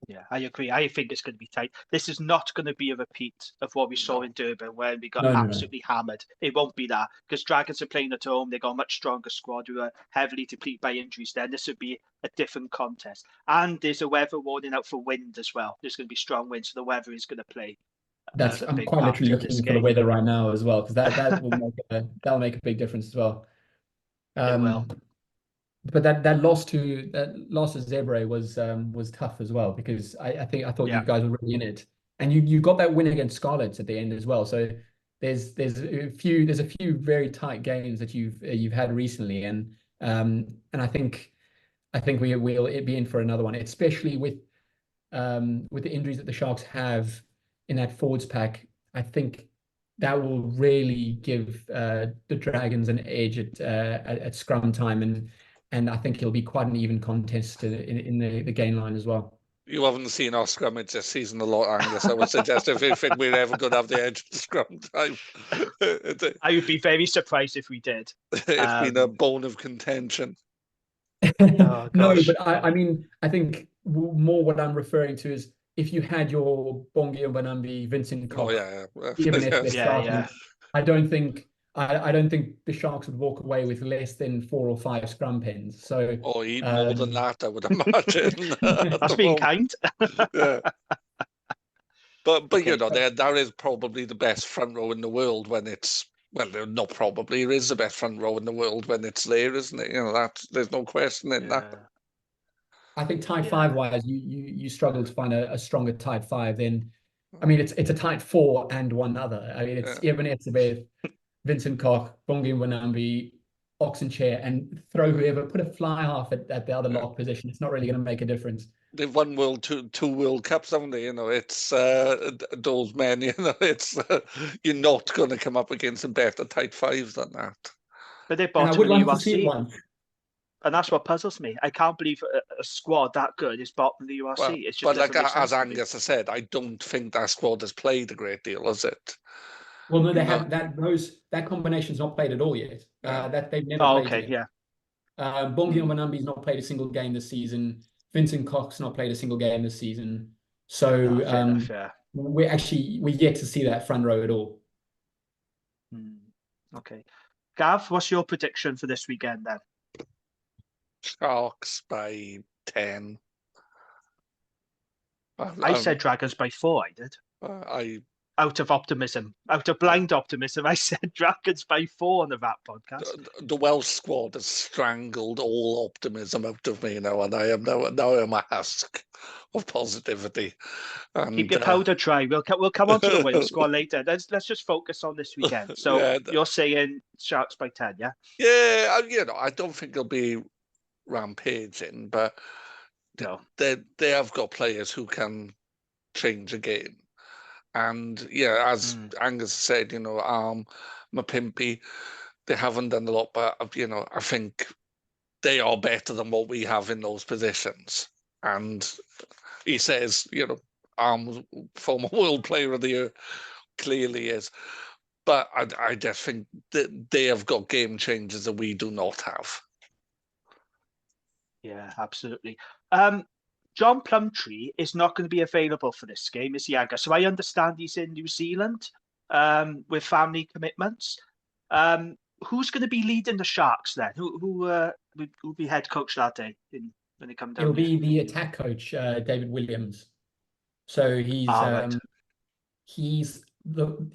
Yeah, I agree. I think it's going to be tight. This is not going to be a repeat of what we saw in Durban, where we got absolutely hammered. It won't be that, because Dragons are playing at home. They got a much stronger squad who are heavily depleted by injuries. Then this would be a different contest. And there's a weather warning out for wind as well. There's going to be strong wind, so the weather is going to play. I'm quite literally looking for the weather right now as well, because that'll make a big difference as well. It will. But that loss to Zebre was tough as well, because I thought you guys were really in it, and you got that win against Scarlets at the end as well. So there's a few very tight games that you've had recently, and I think we'll be in for another one, especially with the injuries that the Sharks have in that forwards pack. I think that will really give the Dragons an edge at scrum time, and I think it'll be quite an even contest in the gain line as well. You haven't seen our scrimmage this season a lot, Angus. I would suggest if you think we're ever going to have the edge of scrum time. I would be very surprised if we did. It's been a bone of contention. Oh, no, gosh. but I mean, I think more what I'm referring to is if you had your Bongi and Banambi, Vincent Koch, even if they're starting, I don't think the Sharks would walk away with less than 4 or 5 scrum pens. So, or even more than that, I would imagine. That's being kind. Yeah. But okay, you know, that is probably the best front row in the world when it's, well, not probably, it is the best front row in the world when it's Lair, isn't it? You know, there's no question in that. I think tight 5 wise, you struggle to find a stronger tight 5. Then, I mean, it's a tight 4 and one other. I mean, it's Eben Etzebeth, Vincent Koch, Bongi Wanambi, Oxenchair, and throw whoever, put a fly half at the other lock position. It's not really going to make a difference. They've won two World Cups, haven't they? You know, it's those men. You know, it's you're not going to come up against some better tight 5s than that. But they're bottom in the URC. To see one. And that's what puzzles me. I can't believe a squad that good is bottom of the URC. Well, it's just but like as Angus has said, I don't think that squad has played a great deal, has it? Well, no, they haven't. That combination's not played at all yet. That they've never played. Okay, yet. Bongi Wanambi's not played a single game this season. Vincent Koch's not played a single game this season. So we're yet to see that front row at all. Okay. Gav, what's your prediction for this weekend then? Sharks by 10. I said Dragons by 4, I did. Out of blind optimism, I said Dragons by 4 on the VAT podcast. The Welsh squad has strangled all optimism out of me now, and I am now a mask of positivity. And, keep your powder dry. We'll come on to the Wales squad later. Let's just focus on this weekend. So you're saying Sharks by 10, yeah? Yeah, you know, I don't think they'll be rampaging, but they have got players who can change a game. And as Angus said, you know, Mapimpi, they haven't done a lot, but you know, I think they are better than what we have in those positions. And he says, you know, former World Player of the Year, clearly is. But I just think that they have got game changers that we do not have. Yeah, absolutely. John Plumtree is not going to be available for this game, is he, Angus? So I understand he's in New Zealand with family commitments. Who's going to be leading the Sharks then? Who will be head coach that day when they come down? It'll be the attack coach, David Williams. So he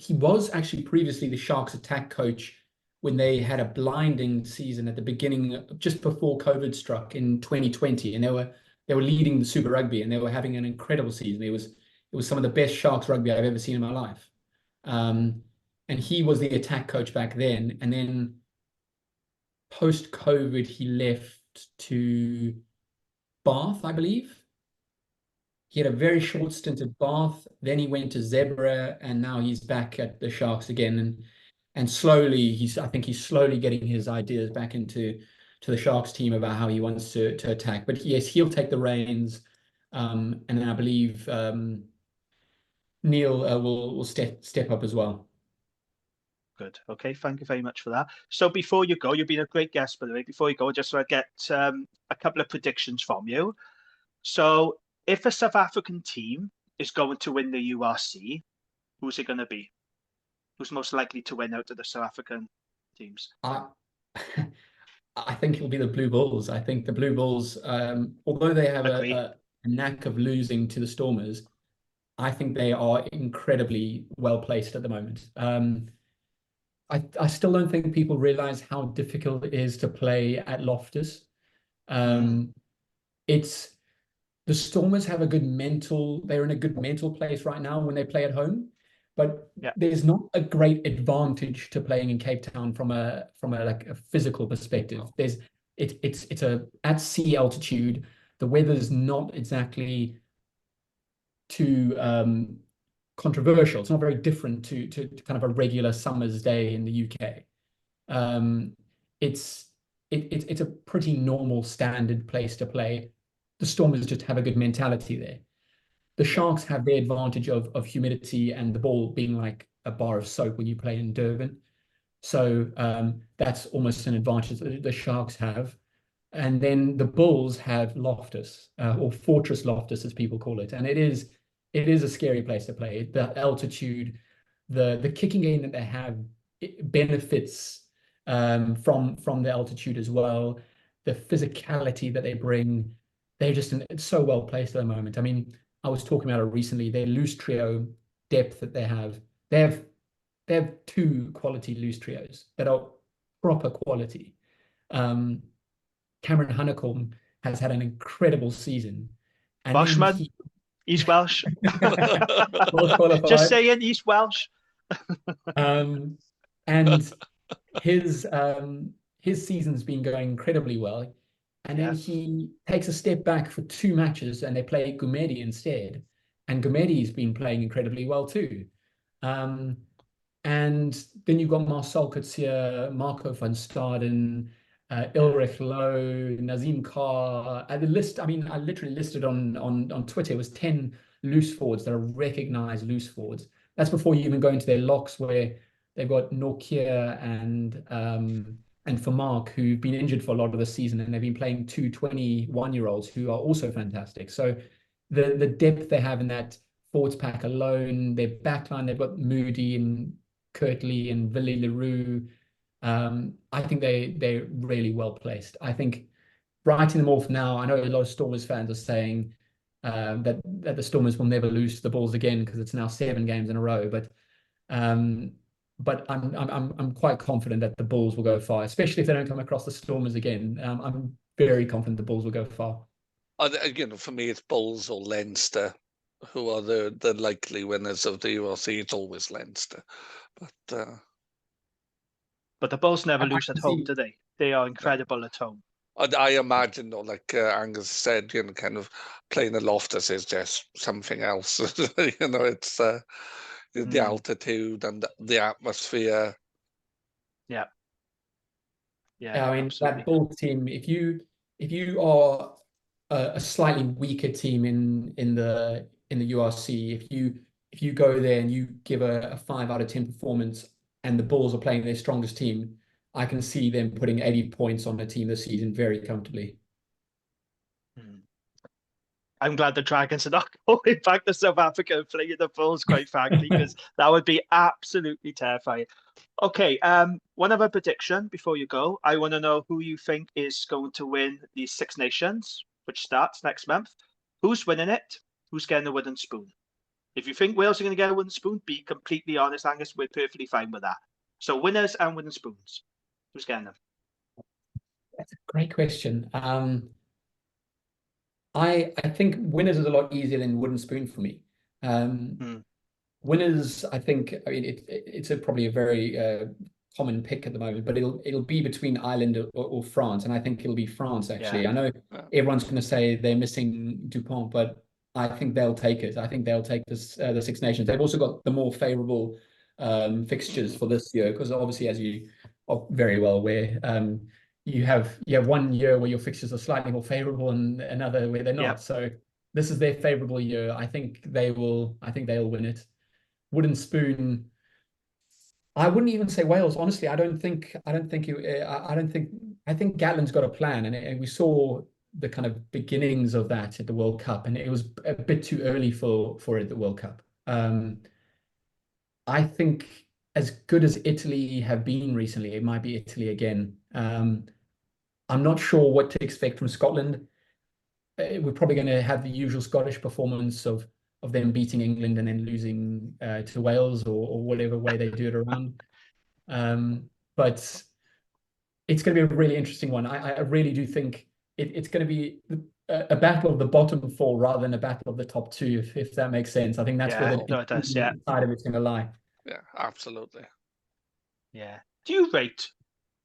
was actually previously the Sharks attack coach when they had a blinding season at the beginning, just before COVID struck in 2020, and they were leading the Super Rugby, and they were having an incredible season. It was some of the best Sharks rugby I've ever seen in my life. And he was the attack coach back then. And then post-COVID, he left to Bath, I believe. He had a very short stint at Bath. Then he went to Zebra, and now he's back at the Sharks again. And slowly, I think he's slowly getting his ideas back into the Sharks team about how he wants to attack. But yes, he'll take the reins. And then I believe Neil will step up as well. Good. Okay, thank you very much for that. So before you go, you've been a great guest, by the way. Before you go, I just want to get a couple of predictions from you. So if a South African team is going to win the URC, who's it going to be? Who's most likely to win out of the South African teams? I think it'll be the Blue Bulls. I think the Blue Bulls, although they have a knack of losing to the Stormers, I think they are incredibly well placed at the moment. I still don't think people realize how difficult it is to play at Loftus. It's the Stormers have they're in a good mental place right now when they play at home, but there's not a great advantage to playing in Cape Town from a like a physical perspective. It's at sea altitude. The weather's not exactly too controversial. It's not very different to kind of a regular summer's day in the UK. It's a pretty normal standard place to play. The Stormers just have a good mentality there. The Sharks have the advantage of humidity and the ball being like a bar of soap when you play in Durban. So that's almost an advantage that the Sharks have. And then the Bulls have Loftus, or Fortress Loftus, as people call it. And it is a scary place to play. The altitude, the kicking game that they have, it benefits from the altitude as well. The physicality that they bring, it's so well placed at the moment. I mean, I was talking about it recently. Their loose trio depth that they have 2 quality loose trios that are proper quality. Cameron Honeycomb has had an incredible season. And Welshman, he's Welsh. Just saying, he's Welsh. And his season's been going incredibly well. And then he takes a step back for 2 matches and they play Gumedi instead. And Gumedi's been playing incredibly well too. And then you've got Marcel Coetzee, Marco van Staden, Ulrich Lowe, Nazim Carr. The list, I mean, I literally listed on Twitter, it was 10 loose forwards that are recognized loose forwards. That's before you even go into their locks where they've got Nortje and Vermaak, who've been injured for a lot of the season, and they've been playing 2 21-year-olds who are also fantastic. So the depth they have in that forwards pack alone, their backline, they've got Moody and Kirtley and Villy Leroux. I think they're really well placed. I think writing them off now, I know a lot of Stormers fans are saying that the Stormers will never lose the Bulls again because it's now 7 games in a row. But I'm quite confident that the Bulls will go far, especially if they don't come across the Stormers again. I'm very confident the Bulls will go far. For me, it's Bulls or Leinster who are the likely winners of the URC. It's always Leinster, but the Bulls never lose at home, do they? They are incredible at home. I imagine, like Angus said, kind of playing at Loftus is just something else. It's the altitude and the atmosphere. Yeah. I mean, absolutely. That Bulls team, if you are a slightly weaker team in the URC, if you go there and you give a 5 out of 10 performance and the Bulls are playing their strongest team, I can see them putting 80 points on the team this season very comfortably. I'm glad the Dragons are not going back to South Africa and playing the Bulls, quite frankly, because that would be absolutely terrifying. Okay, one other prediction before you go. I want to know who you think is going to win the Six Nations, which starts next month. Who's winning it? Who's getting the wooden spoon? If you think Wales are going to get a wooden spoon, be completely honest, Angus. We're perfectly fine with that. So winners and wooden spoons. Who's getting them? That's a great question. I think winners is a lot easier than wooden spoon for me. Winners, I think, I mean, it's probably a very common pick at the moment, but it'll be between Ireland or France, and I think it'll be France actually. Yeah. I know everyone's going to say they're missing Dupont, but I think they'll take it. I think they'll take this the Six Nations. They've also got the more favourable fixtures for this year, because obviously, as you are very well aware, you have 1 year where your fixtures are slightly more favourable and another where they're not. Yeah. So this is their favourable year. I think they'll win it. Wooden spoon, I wouldn't even say Wales. Honestly, I think Gatland's got a plan, and we saw the kind of beginnings of that at the World Cup, and it was a bit too early for it at the World Cup. I think as good as Italy have been recently, it might be Italy again. I'm not sure what to expect from Scotland. We're probably going to have the usual Scottish performance of them beating England and then losing to Wales or whatever way they do it around. But it's going to be a really interesting one. I really do think it's going to be a battle of the bottom four rather than a battle of the top two, if that makes sense. I think that's where the side of it's going to lie. Yeah, absolutely. Yeah. Do you rate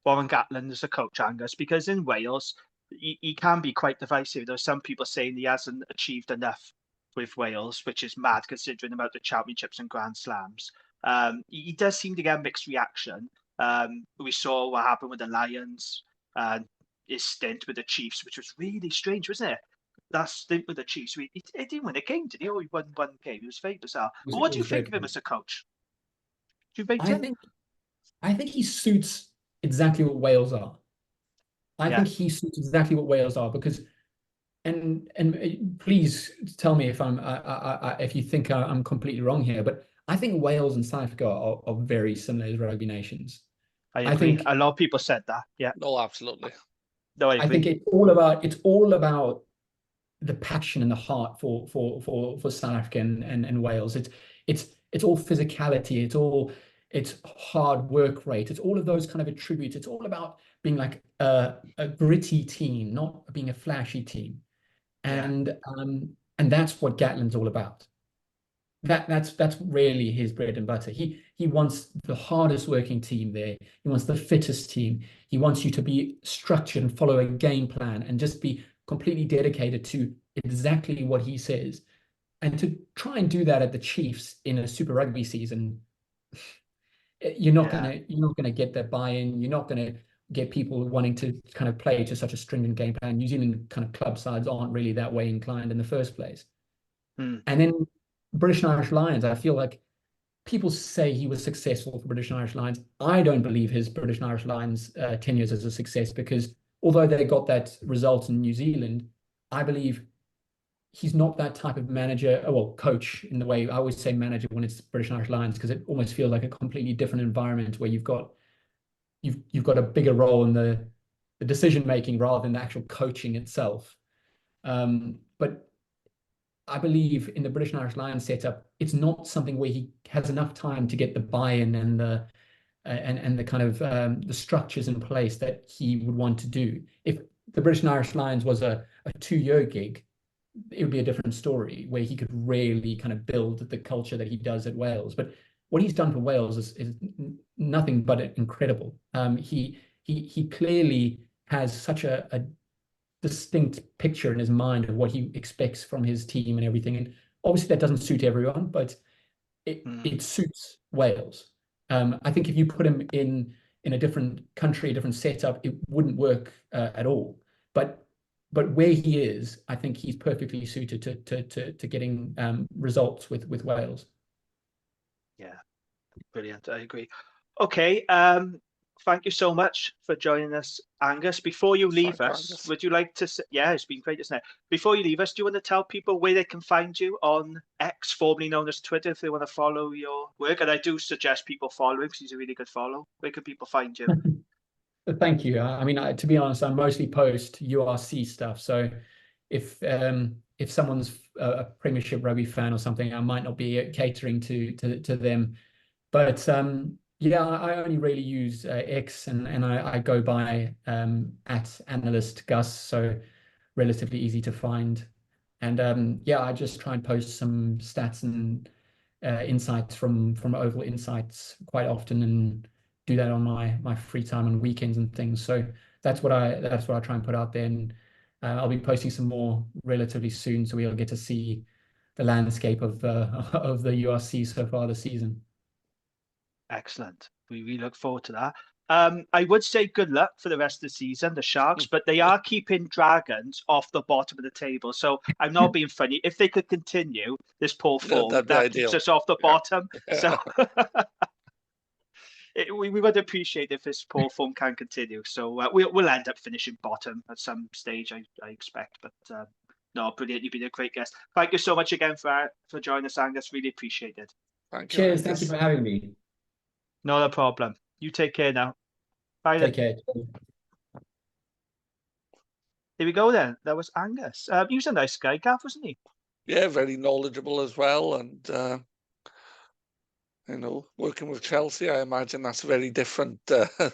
Warren Gatland as a coach, Angus? Because in Wales, he can be quite divisive. There's some people saying he hasn't achieved enough with Wales, which is mad considering the amount of championships and Grand Slams. He does seem to get a mixed reaction. We saw what happened with the Lions and his stint with the Chiefs, which was really strange, wasn't it? That stint with the Chiefs, he didn't win a game, did he? Or he won one game. It was very bizarre. But what do you think of him as a coach? Do you rate him? I think he suits exactly what Wales are. I think he suits exactly what Wales are because, and please tell me if if you think I'm completely wrong here, but I think Wales and South Africa are very similar as rugby nations. I agree. A lot of people said that. Yeah. No, absolutely. No, I agree. I think it's all about the passion and the heart for South Africa and Wales. It's all physicality. It's hard work rate. It's all of those kind of attributes. It's all about being like a gritty team, not being a flashy team. And that's what Gatland's all about. That's really his bread and butter. He wants the hardest working team there. He wants the fittest team. He wants you to be structured and follow a game plan and just be completely dedicated to exactly what he says. And to try and do that at the Chiefs in a Super Rugby season, you're not gonna get that buy-in. You're not gonna get people wanting to kind of play to such a stringent game plan. New Zealand kind of club sides aren't really that way inclined in the first place. And then British and Irish Lions, I feel like people say he was successful for British and Irish Lions. I don't believe his British and Irish Lions tenures as a success because although they got that result in New Zealand, I believe he's not that type of manager, well, coach in the way I always say manager when it's British and Irish Lions, because it almost feels like a completely different environment where you've got a bigger role in the decision making rather than the actual coaching itself. But I believe in the British and Irish Lions setup, it's not something where he has enough time to get the buy-in and the kind of the structures in place that he would want to do. If the British and Irish Lions was a 2-year gig, it would be a different story where he could really kind of build the culture that he does at Wales. But what he's done for Wales is nothing but incredible. He clearly has such a distinct picture in his mind of what he expects from his team and everything. And obviously that doesn't suit everyone, but it suits Wales. I think if you put him in a different country, a different setup, it wouldn't work at all. But where he is, I think he's perfectly suited to getting results with Wales. Yeah, brilliant. I agree. Okay, thank you so much for joining us, Angus. Before you leave us, would you like to say, yeah, it's been great, isn't it? Before you leave us, do you want to tell people where they can find you on X, formerly known as Twitter, if they want to follow your work? And I do suggest people follow him because he's a really good follow. Where can people find you? Thank you. I mean, to be honest, I mostly post URC stuff. So if someone's a Premiership Rugby fan or something, I might not be catering to them. But yeah, I only really use X, and I go by at AnalystGus, so relatively easy to find. And yeah, I just try and post some stats and insights from Oval Insights quite often, and do that on my free time on weekends and things. So that's what I try and put out there. And I'll be posting some more relatively soon, so we'll get to see the landscape of the URC so far this season. Excellent. We look forward to that. I would say good luck for the rest of the season, the Sharks, but they are keeping Dragons off the bottom of the table. So I'm not being funny. If they could continue this poor form, that keeps us off the bottom. So we would appreciate if this poor form can continue. So we'll end up finishing bottom at some stage, I expect. But no, brilliant. You've been a great guest. Thank you so much again for joining us, Angus. Really appreciate it. Thank you. Cheers. Thank you for having me. Not a problem. You take care now. Bye. Take care. There we go then. That was Angus. He was a nice guy, Gav, wasn't he? Yeah, very knowledgeable as well. And You know, working with Chelsea, I imagine that's a very different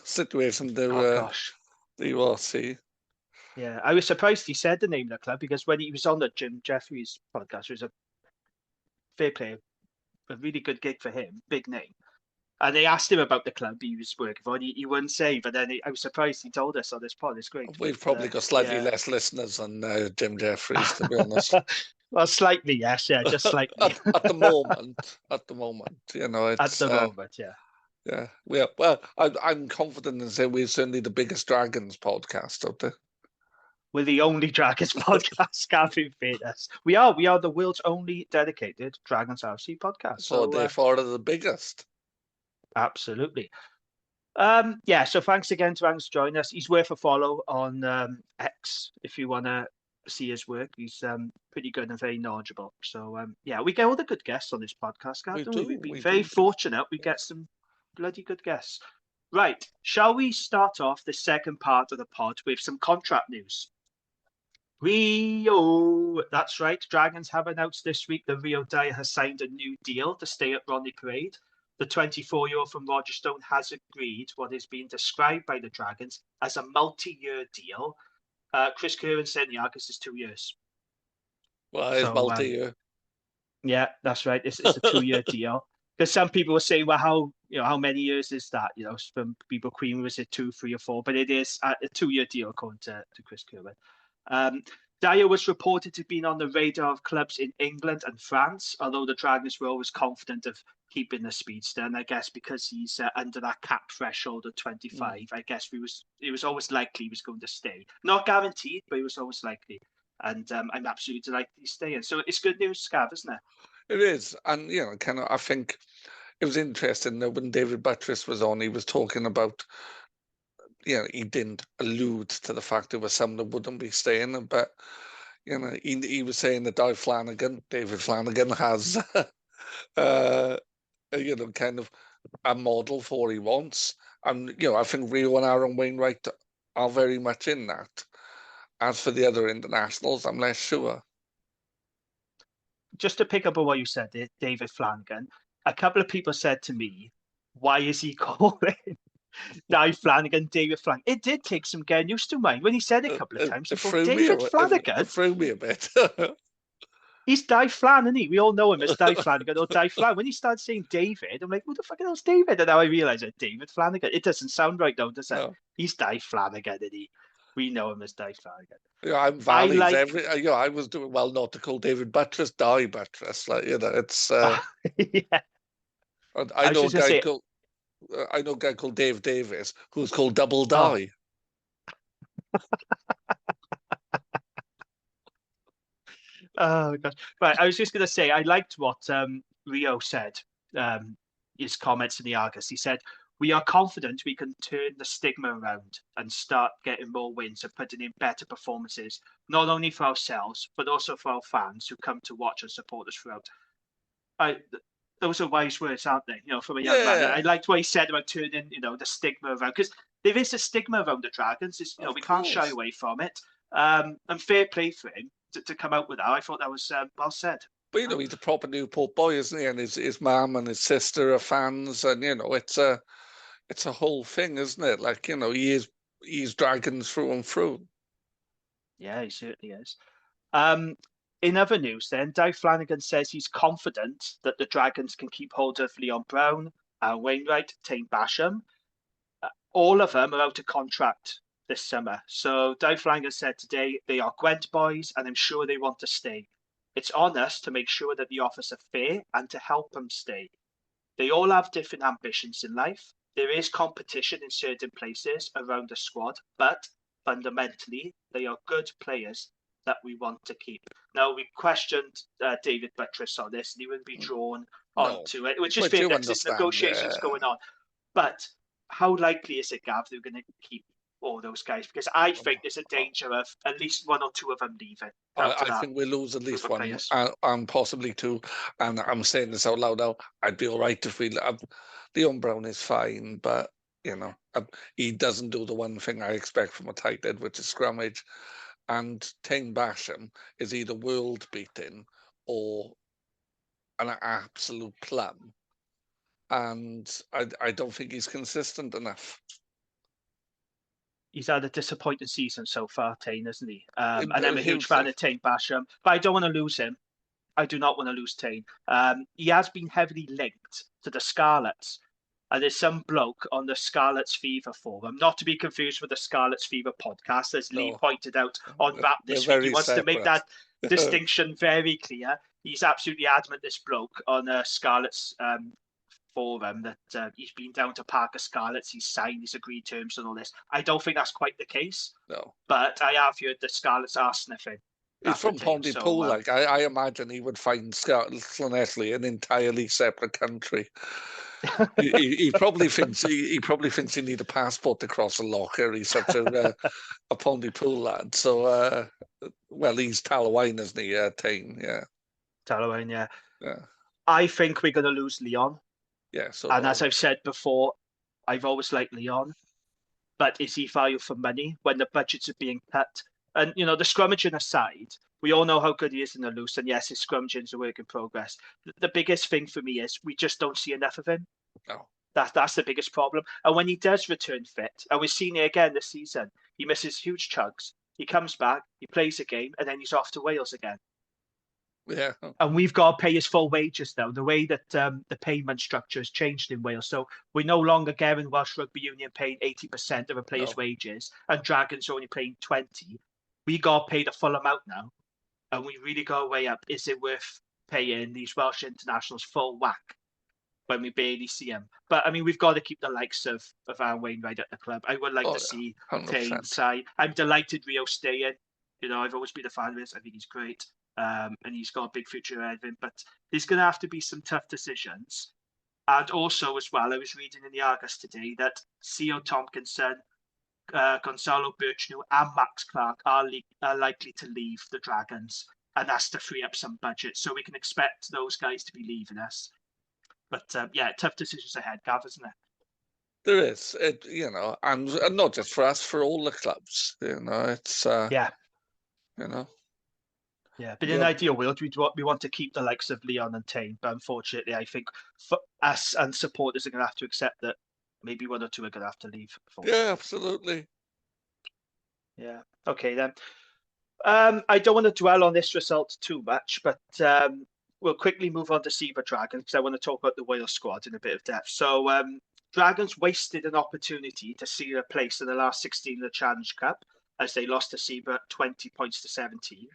situation to Oh gosh. the URC. Yeah, I was surprised he said the name of the club because when he was on the Jim Jeffries podcast, it was a fair play, a really good gig for him, big name. And they asked him about the club he was working for, and he wouldn't say. But then I was surprised he told us on this pod. It's great. We've probably got slightly less listeners than Jim Jeffries, to be honest. Well, slightly, yes, yeah, just slightly. At the moment, you know, it's at the moment, yeah. Yeah, well, I'm confident in saying we're certainly the biggest Dragons podcast out there. We're the only Dragons podcast, Gav, in fairness. We are the world's only dedicated Dragons RC podcast. So therefore, the biggest. Absolutely. So thanks again to Angus for joining us. He's worth a follow on X if you want to see his work. He's pretty good and very knowledgeable. So we get all the good guests on this podcast, Gav. We've been very fortunate. We get some bloody good guests. Right, shall we start off the second part of the pod with some contract news? Rio, that's right. Dragons have announced this week that Rio Dyer has signed a new deal to stay at Rodney Parade. The 24-year-old from Rogerstone has agreed what is being described by the Dragons as a multi-year deal. Chris Curran said the Argus is 2 years. Well, it's multi-year. Yeah, that's right. It's a 2-year deal. Because some people were saying, well, how many years is that? You know, from people Queen was it 2, 3, or 4? But it is a 2-year deal according to Chris Curran. Dyer was reported to have been on the radar of clubs in England and France, although the Dragons were always confident of keeping the speedster. And I guess because he's under that cap threshold of 25, I guess it was always likely he was going to stay. Not guaranteed, but it was always likely. And I'm absolutely delighted he's staying. So it's good news, Scav, isn't it? It is. And, you know, I think it was interesting that when David Buttress was on, he was talking about, you know, he didn't allude to the fact there was some that wouldn't be staying, but, you know, he was saying that David Flanagan has, you know, kind of a model for what he wants. And, you know, I think Rio and Aaron Wainwright are very much in that. As for the other internationals, I'm less sure. Just to pick up on what you said, David Flanagan, a couple of people said to me, why is he calling David Flanagan? It did take some getting used to, mine. When he said it a couple of times, I thought, David Flanagan? It threw me a bit. He's Di Flan, isn't he? We all know him as Di Flanagan or Di Flan. When he started saying David, I'm like, who the fuck is David? And now I realise it's David Flanagan. It doesn't sound right, though, does it? No. He's Di Flanagan, isn't he? We know him as Di Flanagan. Yeah, I'm Valley's I was doing well not to call David Buttress Di Buttress. Like, you know, it's yeah. I know a guy called Dave Davis who's called Double Di. Oh gosh. Right, I was just gonna say I liked what Rio said, his comments in the Argus. He said, "We are confident we can turn the stigma around and start getting more wins and putting in better performances, not only for ourselves, but also for our fans who come to watch and support us throughout." Those are wise words, aren't they? You know, from a young man. I liked what he said about turning, you know, the stigma around, because there is a stigma around the Dragons. It's, you know, we can't shy away from it. And fair play for him to come out with that. I thought that was well said. But, you know, he's a proper Newport boy, isn't he? And his mum and his sister are fans, and, you know, it's a whole thing, isn't it? Like, you know, he's Dragons through and through. Yeah, he certainly is. In other news, then, Di Flanagan says he's confident that the Dragons can keep hold of Leon Brown, Wainwright, Tane Basham. All of them are out of contract this summer. So Di Flanagan said today they are Gwent boys, and I'm sure they want to stay. It's on us to make sure that the offers are fair and to help them stay. They all have different ambitions in life. There is competition in certain places around the squad, but fundamentally, they are good players that we want to keep. Now, we questioned David Buttress on this, and he wouldn't be drawn onto it, which is fair because there's negotiations going on. But how likely is it, Gav, they're going to keep all those guys? Because I think there's a danger of at least one or two of them leaving. I think we'll lose at least one and possibly two. And I'm saying this out loud now. I'd be all right if Leon Brown is fine, but, you know, he doesn't do the one thing I expect from a tight end, which is scrummage. And Tane Basham is either world beating or an absolute plum. and I don't think he's consistent enough. He's had a disappointing season so far, Tane, isn't he? And I'm a huge Hugely. fan of Tane Basham, but I don't want to lose him. I do not want to lose Tane. He has been heavily linked to the Scarlets. And there's some bloke on the Scarlets Fever forum, not to be confused with the Scarlets Fever podcast, as Lee pointed out on Rap this week. He wants to make that distinction very clear. He's absolutely adamant, this bloke, on Scarlets forum, that he's been down to Parker Scarlets, he's signed his agreed terms and all this. I don't think that's quite the case. No. But I have heard the Scarlets are sniffing. He's from Pontypool. Like I imagine he would find Llanelli an entirely separate country. he probably thinks he need a passport to cross a locker. He's such a Pontypool lad. So well, he's Talwine, isn't he? Tane, yeah. Talwine, yeah. Yeah. I think we're going to lose Leon. Yeah. So and as I've said before, I've always liked Leon. But is he value for money when the budgets are being cut? And, you know, the scrummaging aside, we all know how good he is in the loose. And yes, his scrummaging is a work in progress. The biggest thing for me is we just don't see enough of him. No. That's the biggest problem. And when he does return fit, and we've seen it again this season, he misses huge chugs. He comes back, he plays a game, and then he's off to Wales again. Yeah. And we've got to pay his full wages now. The way that the payment structure has changed in Wales. So we're no longer getting Welsh Rugby Union paying 80% of a player's wages and Dragons only paying 20. We got to pay the full amount now. And we really got to weigh up, is it worth paying these Welsh internationals full whack when we barely see them? But I mean, we've got to keep the likes of Aaron Wainwright at the club. I would like to see Tane side. I'm delighted Rio's staying. You know, I've always been a fan of his. I think he's great. And he's got a big future ahead of him, but there's going to have to be some tough decisions. And also, as well, I was reading in the Argus today that C.O. Tompkinson, Gonzalo Birchnew, and Max Clark are likely to leave the Dragons, and that's to free up some budget. So we can expect those guys to be leaving us. But yeah, tough decisions ahead, Gav, isn't it? There is, you know, and not just for us, for all the clubs. You know, it's yeah, you know. Yeah, but in an ideal world, we want to keep the likes of Leon and Tane. But unfortunately, I think for us and supporters are going to have to accept that maybe one or two are going to have to leave. Yeah, absolutely. Yeah. Okay, then. I don't want to dwell on this result too much, but we'll quickly move on to Seaver Dragons because I want to talk about the Wales squad in a bit of depth. So Dragons wasted an opportunity to seal a place in the last 16 of the Challenge Cup as they lost to Seaver 20 points to 17.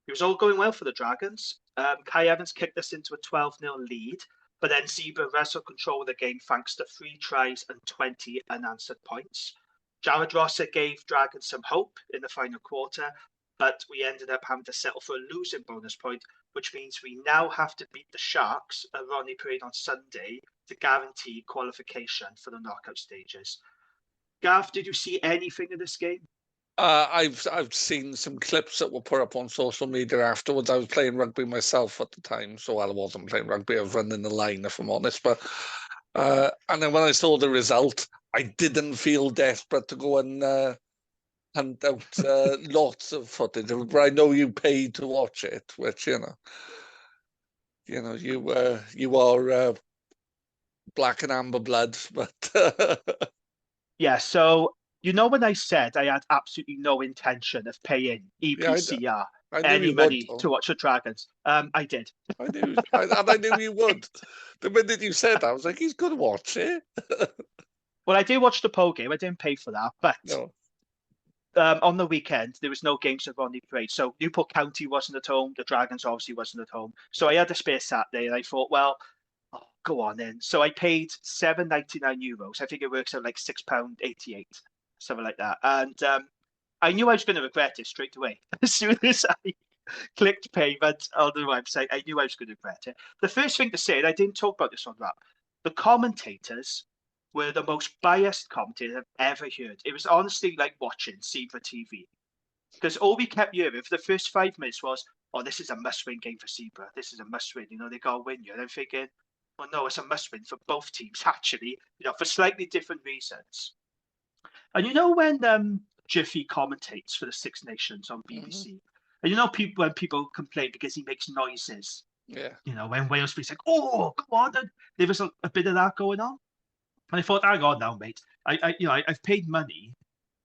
It was all going well for the Dragons. Kai Evans kicked us into a 12-0 lead, but then Zebra wrestled control of the game thanks to 3 tries and 20 unanswered points. Jared Rosser gave Dragons some hope in the final quarter, but we ended up having to settle for a losing bonus point, which means we now have to beat the Sharks at Ronnie Parade on Sunday to guarantee qualification for the knockout stages. Gav, did you see anything of this game? I've seen some clips that were put up on social media afterwards. I was playing rugby myself at the time, so I wasn't playing rugby. I was running the line, if I'm honest. But and then when I saw the result, I didn't feel desperate to go and hunt out lots of footage. But I know you paid to watch it, which you are black and amber blood, but yeah. So. You know, when I said I had absolutely no intention of paying EPCR any money to watch the Dragons, I did. I knew you would. The minute you said that, I was like, he's going to watch it. Well, I did watch the Pole game. I didn't pay for that. But on the weekend, there was no games of Ronnie Parade. So Newport County wasn't at home. The Dragons obviously wasn't at home. So I had a spare Saturday and I thought, well, go on then. So I paid €7.99. I think it works out like £6.88. Something like that. And I knew I was going to regret it straight away. As soon as I clicked payment on the website, I knew I was going to regret it. The first thing to say, and I didn't talk about this on Rap, the commentators were the most biased commentators I've ever heard. It was honestly like watching Zebra TV. Because all we kept hearing for the first 5 minutes was, oh, this is a must-win game for Zebra. This is a must-win. You know, they got to win you. And I'm thinking, well, no, it's a must-win for both teams, actually, you know, for slightly different reasons. And you know when Jiffy commentates for the Six Nations on BBC, and you know when people complain because he makes noises Yeah. You know, when Wales beat like, oh, come on. And there was a bit of that going on. And I thought, hang on now, mate. I've paid money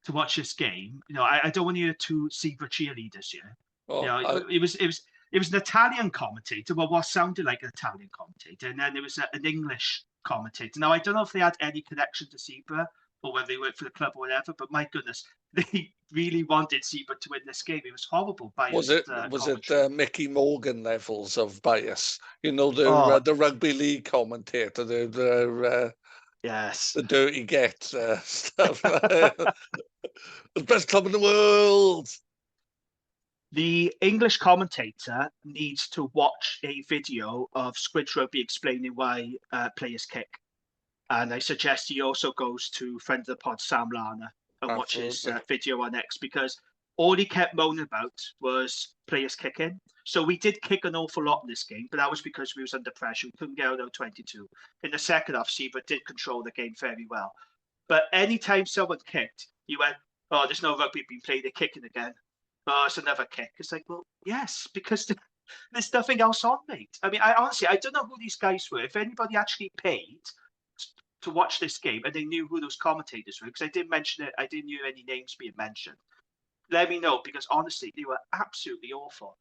to watch this game. You know, I don't want you to see the cheerleaders here. Oh, You know, it was an Italian commentator, well, what sounded like an Italian commentator, and then there was an English commentator. Now, I don't know if they had any connection to Zebra or whether they worked for the club or whatever, but my goodness, they really wanted Zebra to win this game. It was horrible biased was it Mickey Morgan levels of bias? You know, the rugby league commentator, yes, the dirty get stuff. The best club in the world. The English commentator needs to watch a video of Squid Rugby explaining why players kick. And I suggest he also goes to friend of the pod, Sam Lana, and watches video on X, because all he kept moaning about was players kicking. So we did kick an awful lot in this game, but that was because we was under pressure. We couldn't get out of 22. In the second half, Zebra did control the game very well. But anytime someone kicked, you went, oh, there's no rugby being played, they're kicking again. Oh, it's another kick. It's like, well, yes, because there's nothing else on, mate. I mean, I don't know who these guys were. If anybody actually paid to watch this game and they knew who those commentators were, because I didn't mention it, I didn't hear any names being mentioned. Let me know, because honestly, they were absolutely awful.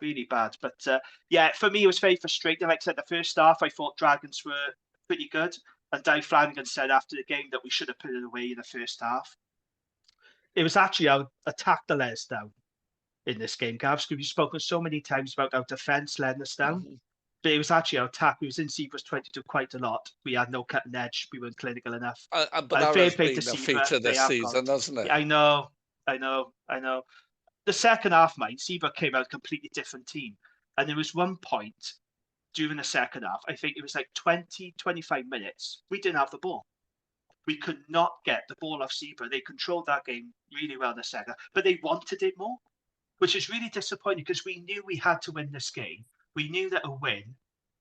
Really bad. But yeah, for me, it was very frustrating. Like I said, the first half, I thought Dragons were pretty good. And Dave Flanagan said after the game that we should have put it away in the first half. It was actually our attack that let us down in this game, Gav, because we've spoken so many times about our defence letting us down. Mm-hmm. But it was actually our attack. We was in Zebra's 22 quite a lot. We had no cutting edge. We weren't clinical enough. But that has been a feature this season, hasn't it? Yeah, I know. The second half, mate, Zebra came out a completely different team. And there was one point during the second half, I think it was like 20, 25 minutes, we didn't have the ball. We could not get the ball off Zebra. They controlled that game really well in the second, but they wanted it more, which is really disappointing because we knew we had to win this game. We knew that a win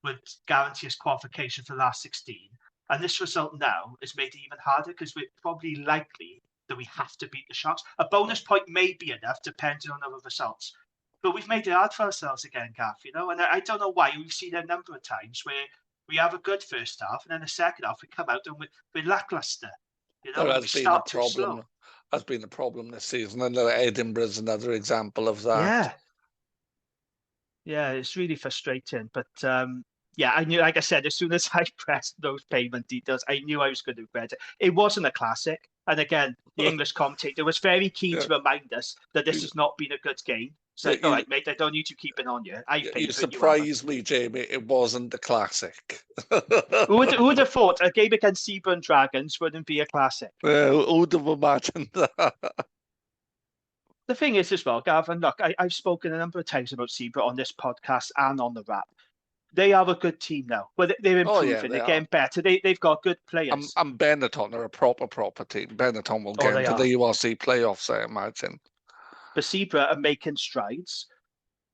would guarantee us qualification for the last 16. And this result now has made it even harder because we're probably likely that we have to beat the Sharks. A bonus point may be enough depending on other results. But we've made it hard for ourselves again, Gav, you know, and I don't know why. We've seen a number of times where we have a good first half, and then the second half we come out and we're lackluster. You know, there has been a problem. Has been a problem this season. I know Edinburgh's another example of that. Yeah, it's really frustrating. But yeah, I knew, like I said, as soon as I pressed those payment details, I knew I was going to regret it. It wasn't a classic, and again, the English commentator was very keen to remind us that this has not been a good game. So, all right, mate, I don't need to keep it on you. You surprised me, Jamie. It wasn't a classic. Who would have thought a game against Zebra and Dragons wouldn't be a classic? Who would have imagined that? The thing is as well, Gavin, look, I've spoken a number of times about Zebra on this podcast and on the Wrap. They are a good team now. Well, they're improving. They're getting better. They've got good players. And Benetton are a proper team. Benetton will get into the URC playoffs, I imagine. The Zebra are making strides.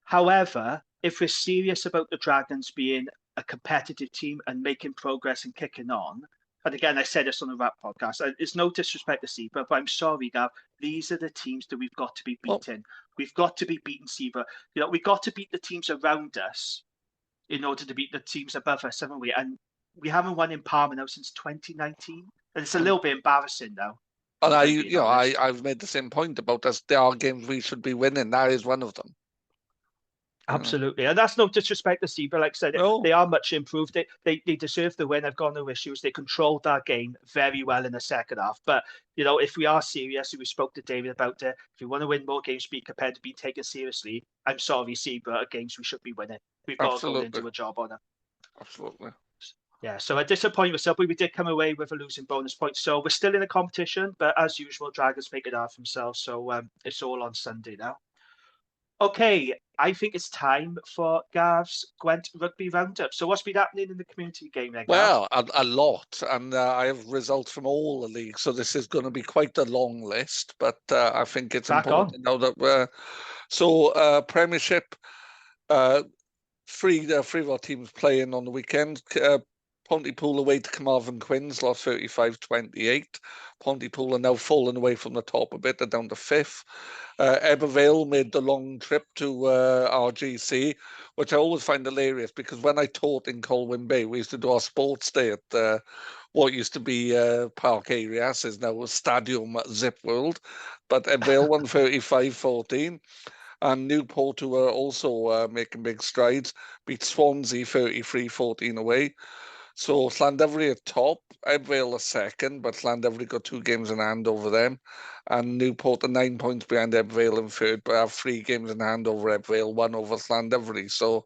However, if we're serious about the Dragons being a competitive team and making progress and kicking on, and again, I said this on the Wrap podcast, it's no disrespect to Zebra, but I'm sorry, Gav, these are the teams that we've got to be beating. We've got to be beating Zebra. You know, we've got to beat the teams around us in order to beat the teams above us, haven't we? And we haven't won in Parma now since 2019. And it's a little bit embarrassing now. And I've made the same point about us. There are games we should be winning. That is one of them. Absolutely. And that's no disrespect to Zebra. Like I said, they are much improved. They deserve the win. I've got no issues. They controlled that game very well in the second half. But, you know, if we are serious, we spoke to David about it, if we want to win more games, be prepared to be taken seriously. I'm sorry, Zebra are games we should be winning. We've got to go into a job on it. Absolutely. Yeah, so I disappoint myself. We did come away with a losing bonus point. So we're still in the competition, but as usual, Dragons make it hard for themselves. So it's all on Sunday now. Okay, I think it's time for Gav's Gwent Rugby Roundup. So what's been happening in the community game then, Gav? Well, a lot. And I have results from all the leagues. So this is going to be quite a long list. But I think it's important to know that we're... Premiership, three of our teams playing on the weekend. Pontypool away to Carmarthen Quins, lost 35-28. Pontypool are now falling away from the top a bit. They're down to 5th. Ebervale made the long trip to RGC, which I always find hilarious because when I taught in Colwyn Bay, we used to do our sports day at what used to be Park Areas, is now Stadium Zip World. But Ebervale won 35-14. And Newport, who are also making big strides, beat Swansea 33-14 away. So Llandovery are top, Ebbvale are second, but Llandovery got 2 games in hand over them. And Newport are 9 points behind Ebbvale in third, but have 3 games in hand over Ebbvale, 1 over Llandovery. So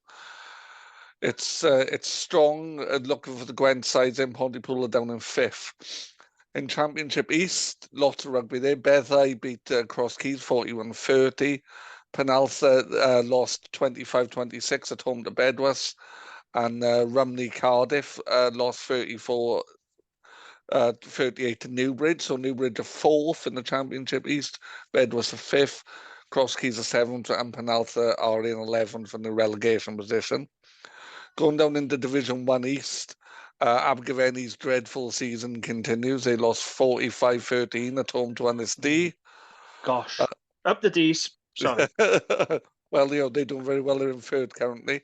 it's strong. Looking for the Gwent sides, in Pontypool are down in 5th. In Championship East, lots of rugby there. Bethau beat Cross Keys 41-30. Penaltha lost 25-26 at home to Bedwas. And Rumney Cardiff lost 34-38 to Newbridge. So Newbridge are 4th in the Championship East. Bedwas are 5th. Cross Keys are 7th, and Penaltha are in 11th in the relegation position. Going down into Division 1 East, Abergavenny's dreadful season continues. They lost 45-13 at home to AnalystGus. Gosh, up the D's. Sorry. Well, they're doing very well. They're in 3rd currently.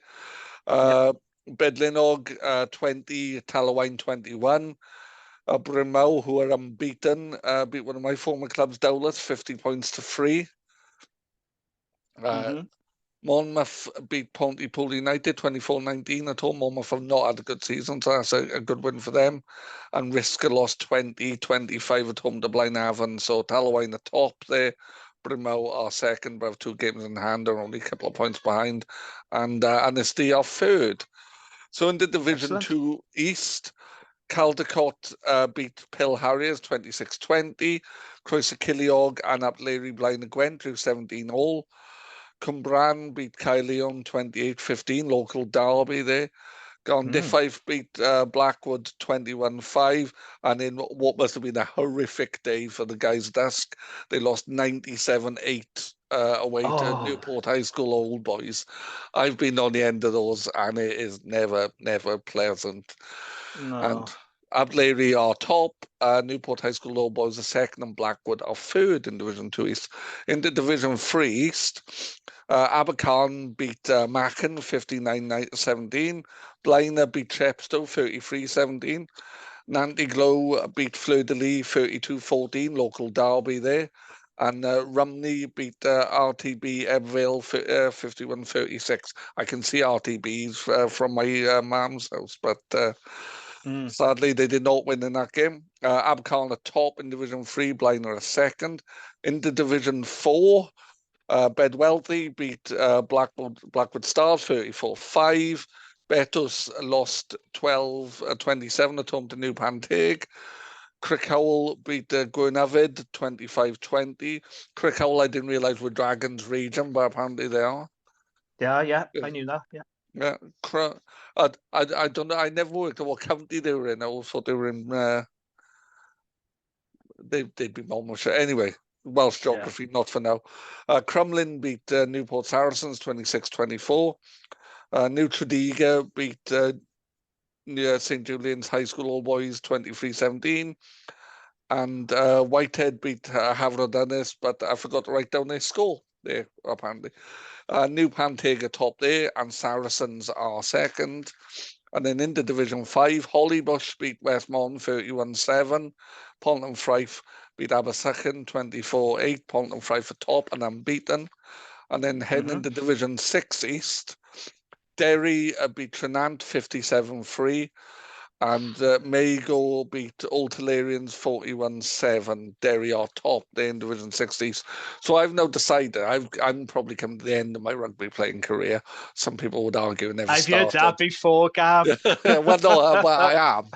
Bedlinog 20, Talawine 21. Brymau, who are unbeaten, beat one of my former clubs, Dowlais, 50 points to 3. Monmouth beat Pontypool United 24-19 at home. Monmouth have not had a good season, so that's a good win for them. And Risca lost 20-25 at home to Blaenavon. So Talawine are top there. Brymau are second, but have 2 games in hand, are only a couple of points behind. And AnalystGus are 3rd. So in the Division 2 East, Caldecott beat Pill Harriers 26-20. Croeso Ceiliog and Aptleri Blaen y Gwent drew 17 all. Cwmbran beat Caerleon 28-15, local derby there. Gondifaith beat Blackwood 21-5, and in what must have been a horrific day for the guys' desk, they lost 97-8 away to Newport High School Old Boys. I've been on the end of those, and it is never pleasant. No. And Abtley are top, Newport High School Old Boys are second, and Blackwood are 3rd in Division 2 East. In the Division 3 East, Abercarn beat Machen 59-17. Blaena beat Chepstow 33-17. Nantiglow beat Fleur-de-Lis 32-14, local derby there. And Rumney beat RTB Ebbvale 51-36. I can see RTBs from my mum's house, but sadly they did not win in that game. Abercarn are top in Division 3, Blaena are second. Into Division 4, Bedwellty beat Blackwood Stars 34-5. Betos lost 12-27 at home to New Panteg. Crickhowell beat Gwynafyd 25-20. Crickhowell, I didn't realise were Dragons region, but apparently they are. Yeah, I knew that. Yeah, I don't know. I never worked out what county they were in. I always thought they were in. They'd be Monmouthshire anyway. Welsh geography, not for now. Crumlin beat Newport Saracens 26-24. New Tredegar beat St Julian's High School All Boys 23-17. And Whitehead beat Havre but I forgot to write down their score there, apparently. New Panteg are top there, and Saracens are second. And then into Division 5, Hollybush beat Westmont 31-7. Pontefraith beat Abersychan 24-8. Pontefraith are top and unbeaten. And then heading into Division 6 East, Derry beat Trinant 57-3. And Mago beat Old Hilarians 41-7. Derry are top there in Division 6 East. So I've now decided I'm probably coming to the end of my rugby playing career. Some people would argue I never started. I've heard that before, Gav. Well, no, I am.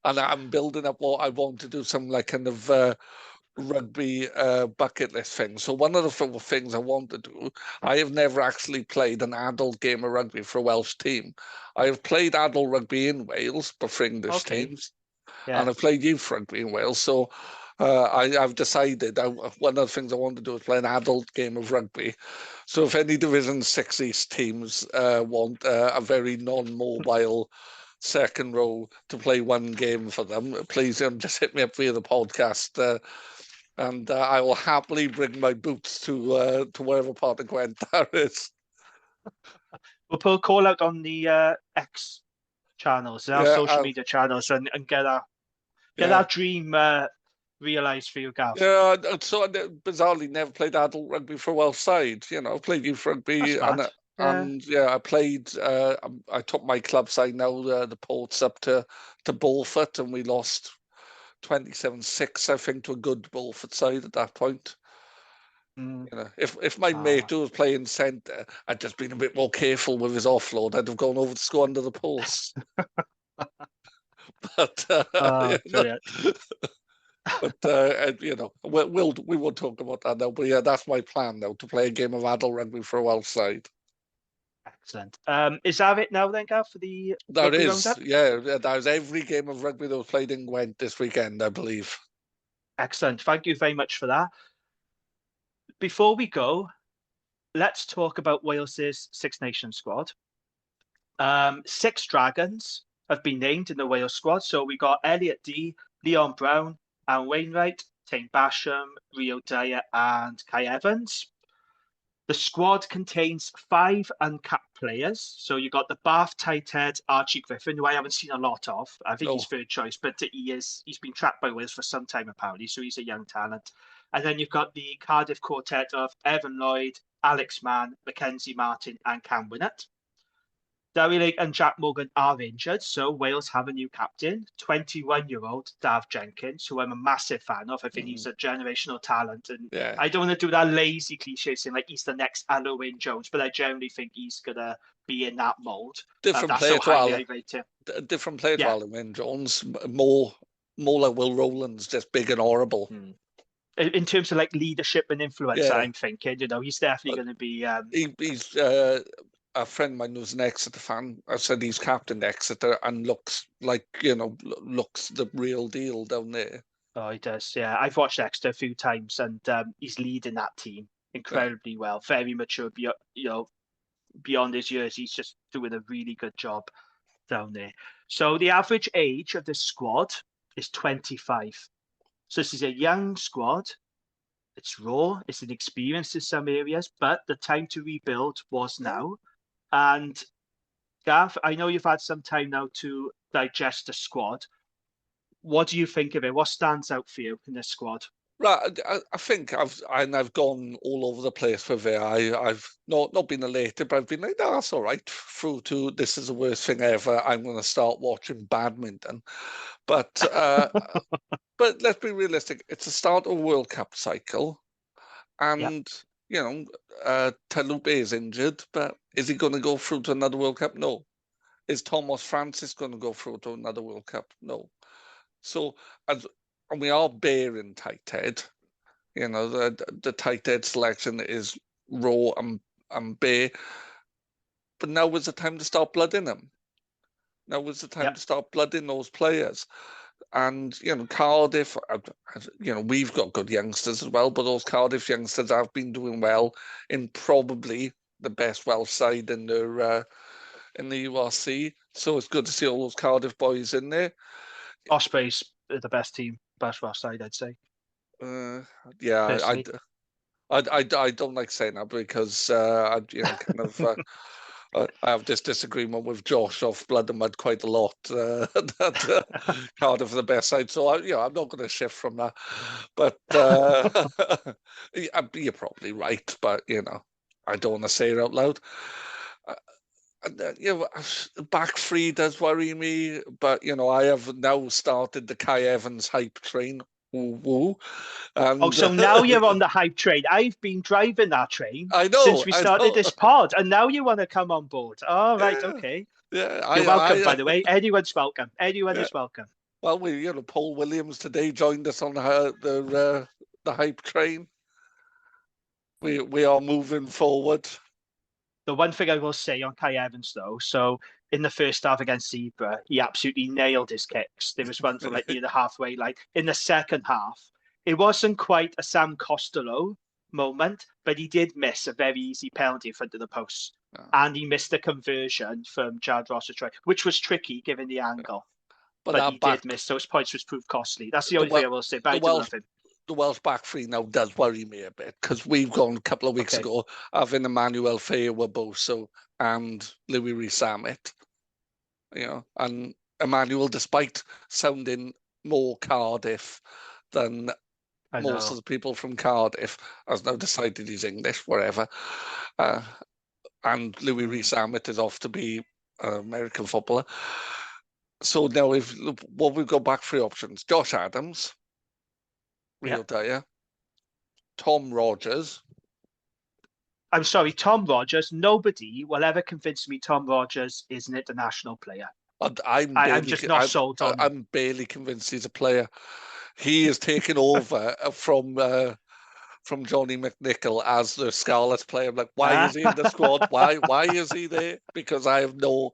And I'm building up what I want to do, some like kind of rugby bucket list thing. So one of the things I want to do, I have never actually played an adult game of rugby for a Welsh team. I have played adult rugby in Wales, but for English teams. Yeah. And I've played youth rugby in Wales. So I've decided one of the things I want to do is play an adult game of rugby. So if any Division 6 East teams want a very non-mobile second row to play one game for them, please just hit me up via the podcast. And I will happily bring my boots to wherever part of Gwent that is. We'll put a call out on the X channels, our social media channels, and get that dream realised for you, Gav. Yeah, so bizarrely never played adult rugby for a Welsh side. Played youth rugby, and I played. I took my club side now, the Ports, up to Bolford, and we lost 27-6, I think, to a good Bolford side at that point. If my mate who was playing centre had just been a bit more careful with his offload, I'd have gone over to score under the post. But brilliant. But we won't talk about that now. But yeah, that's my plan now, to play a game of adult rugby for a Welsh side. Excellent. Is that it now then, Gav, for the that is roundup? Yeah, that was every game of rugby that was played in Gwent this weekend, I believe. Excellent. Thank you very much for that. Before we go, let's talk about Wales's Six Nations squad. 6 Dragons have been named in the Wales squad. So we got Elliot D, Leon Brown, Anne Wainwright, Tane Basham, Rio Dyer, and Kai Evans. The squad contains 5 uncapped players. So you got the Bath tight head Archie Griffin, who I haven't seen a lot of. I think he's third choice, but he's been tracked by Wales for some time apparently, so he's a young talent. And then you've got the Cardiff quartet of Evan Lloyd, Alex Mann, Mackenzie Martin, and Cam Winnett. Darry Lake and Jack Morgan are injured, so Wales have a new captain, 21-year-old Dav Jenkins, who I'm a massive fan of. I think he's a generational talent, and I don't want to do that lazy cliche saying like he's the next Alan Wyn Jones, but I generally think he's gonna be in that mold. Different player to Alan Wyn Jones, more like Will Rowland's, just big and horrible. In terms of like leadership and influence, I'm thinking, he's definitely going to be. He's a friend of mine who's an Exeter fan. I said he's captain Exeter and looks like, looks the real deal down there. Oh, he does. Yeah, I've watched Exeter a few times, and he's leading that team incredibly well. Very mature, beyond his years. He's just doing a really good job down there. So the average age of this squad is 25. So this is a young squad. It's raw. It's inexperienced in some areas, but the time to rebuild was now. And Gav, I know you've had some time now to digest the squad. What do you think of it? What stands out for you in this squad? Right, I think I've gone all over the place with it. I've not been elated, but I've been like, no, that's all right. Through to this is the worst thing ever. I'm going to start watching badminton, but but let's be realistic. It's the start of a World Cup cycle, and Talupe is injured, but is he going to go through to another World Cup? No. Is Thomas Francis going to go through to another World Cup? No. So, and we are bare in tight head. The tight head selection is raw and bare. But now was the time to start blooding them. Now was the time to start blooding those players. And, Cardiff, we've got good youngsters as well, but those Cardiff youngsters have been doing well in probably the best Welsh side in the URC. So it's good to see all those Cardiff boys in there. Ospreys are the best team, best Welsh side, I'd say. I don't like saying that because I have this disagreement with Josh off Blood and Mud quite a lot. That Cardiff are the best side, so I'm not going to shift from that. But you're probably right. But I don't want to say it out loud. Back three does worry me, but I have now started the Kai Evans hype train. Woo. And, so now you're on the hype train. I've been driving that train since we started this pod, and now you want to come on board. Oh, right, okay. Yeah, you're welcome, by the way. Anyone's welcome. Anyone is welcome. Well, Paul Williams today joined us on the hype train. We are moving forward. The one thing I will say on Kai Evans, though, so in the first half against Zebra, he absolutely nailed his kicks. There was one from near the halfway line. In the second half, it wasn't quite a Sam Costello moment, but he did miss a very easy penalty in front of the post. and he missed a conversion from Jared Ross's try, which was tricky given the angle. But he did miss, so his points was proved costly. That's the only thing I will say, but I do love him. The Welsh back three now does worry me a bit, because we've gone a couple of weeks ago having Emmanuel Feyer-Waboso and Louis Rees-Zammit, and Emmanuel, despite sounding more Cardiff than most of the people from Cardiff, has now decided he's English, whatever. And Louis Rees-Zammit is off to be an American footballer. So now we've got back three options: Josh Adams, Rio Dyer, Tom Rogers. I'm sorry, Tom Rogers. Nobody will ever convince me Tom Rogers is an international player. I'm just not sold on him. I'm barely convinced he's a player. He is taking over from Johnny McNichol as the Scarlets player. I'm like, why is he in the squad? Why is he there? Because I have no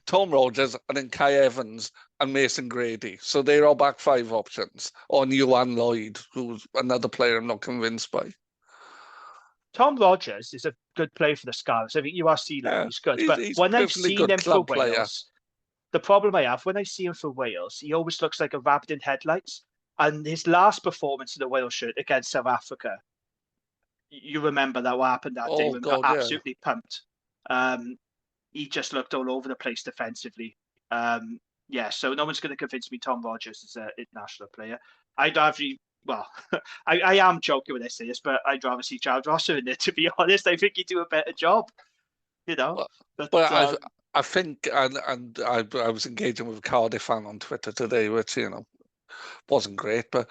Tom Rogers and then Kai Evans and Mason Grady. So they're our back five options. On Johan Lloyd, who's another player I'm not convinced by. Tom Rogers is a good player for the Scarlets. I think you are seeing him. He's good. But when I've seen him for Wales, the problem I have, when I see him for Wales, he always looks like a rabbit in headlights. And his last performance in the Wales shirt against South Africa, you remember that what happened that day when we got absolutely pumped. He just looked all over the place defensively. So no one's going to convince me Tom Rogers is an international player. I am joking when I say this, but I'd rather see Jared Rosser in there, to be honest. I think he'd do a better job, But I think, and I was engaging with a Cardiff fan on Twitter today, which, wasn't great, but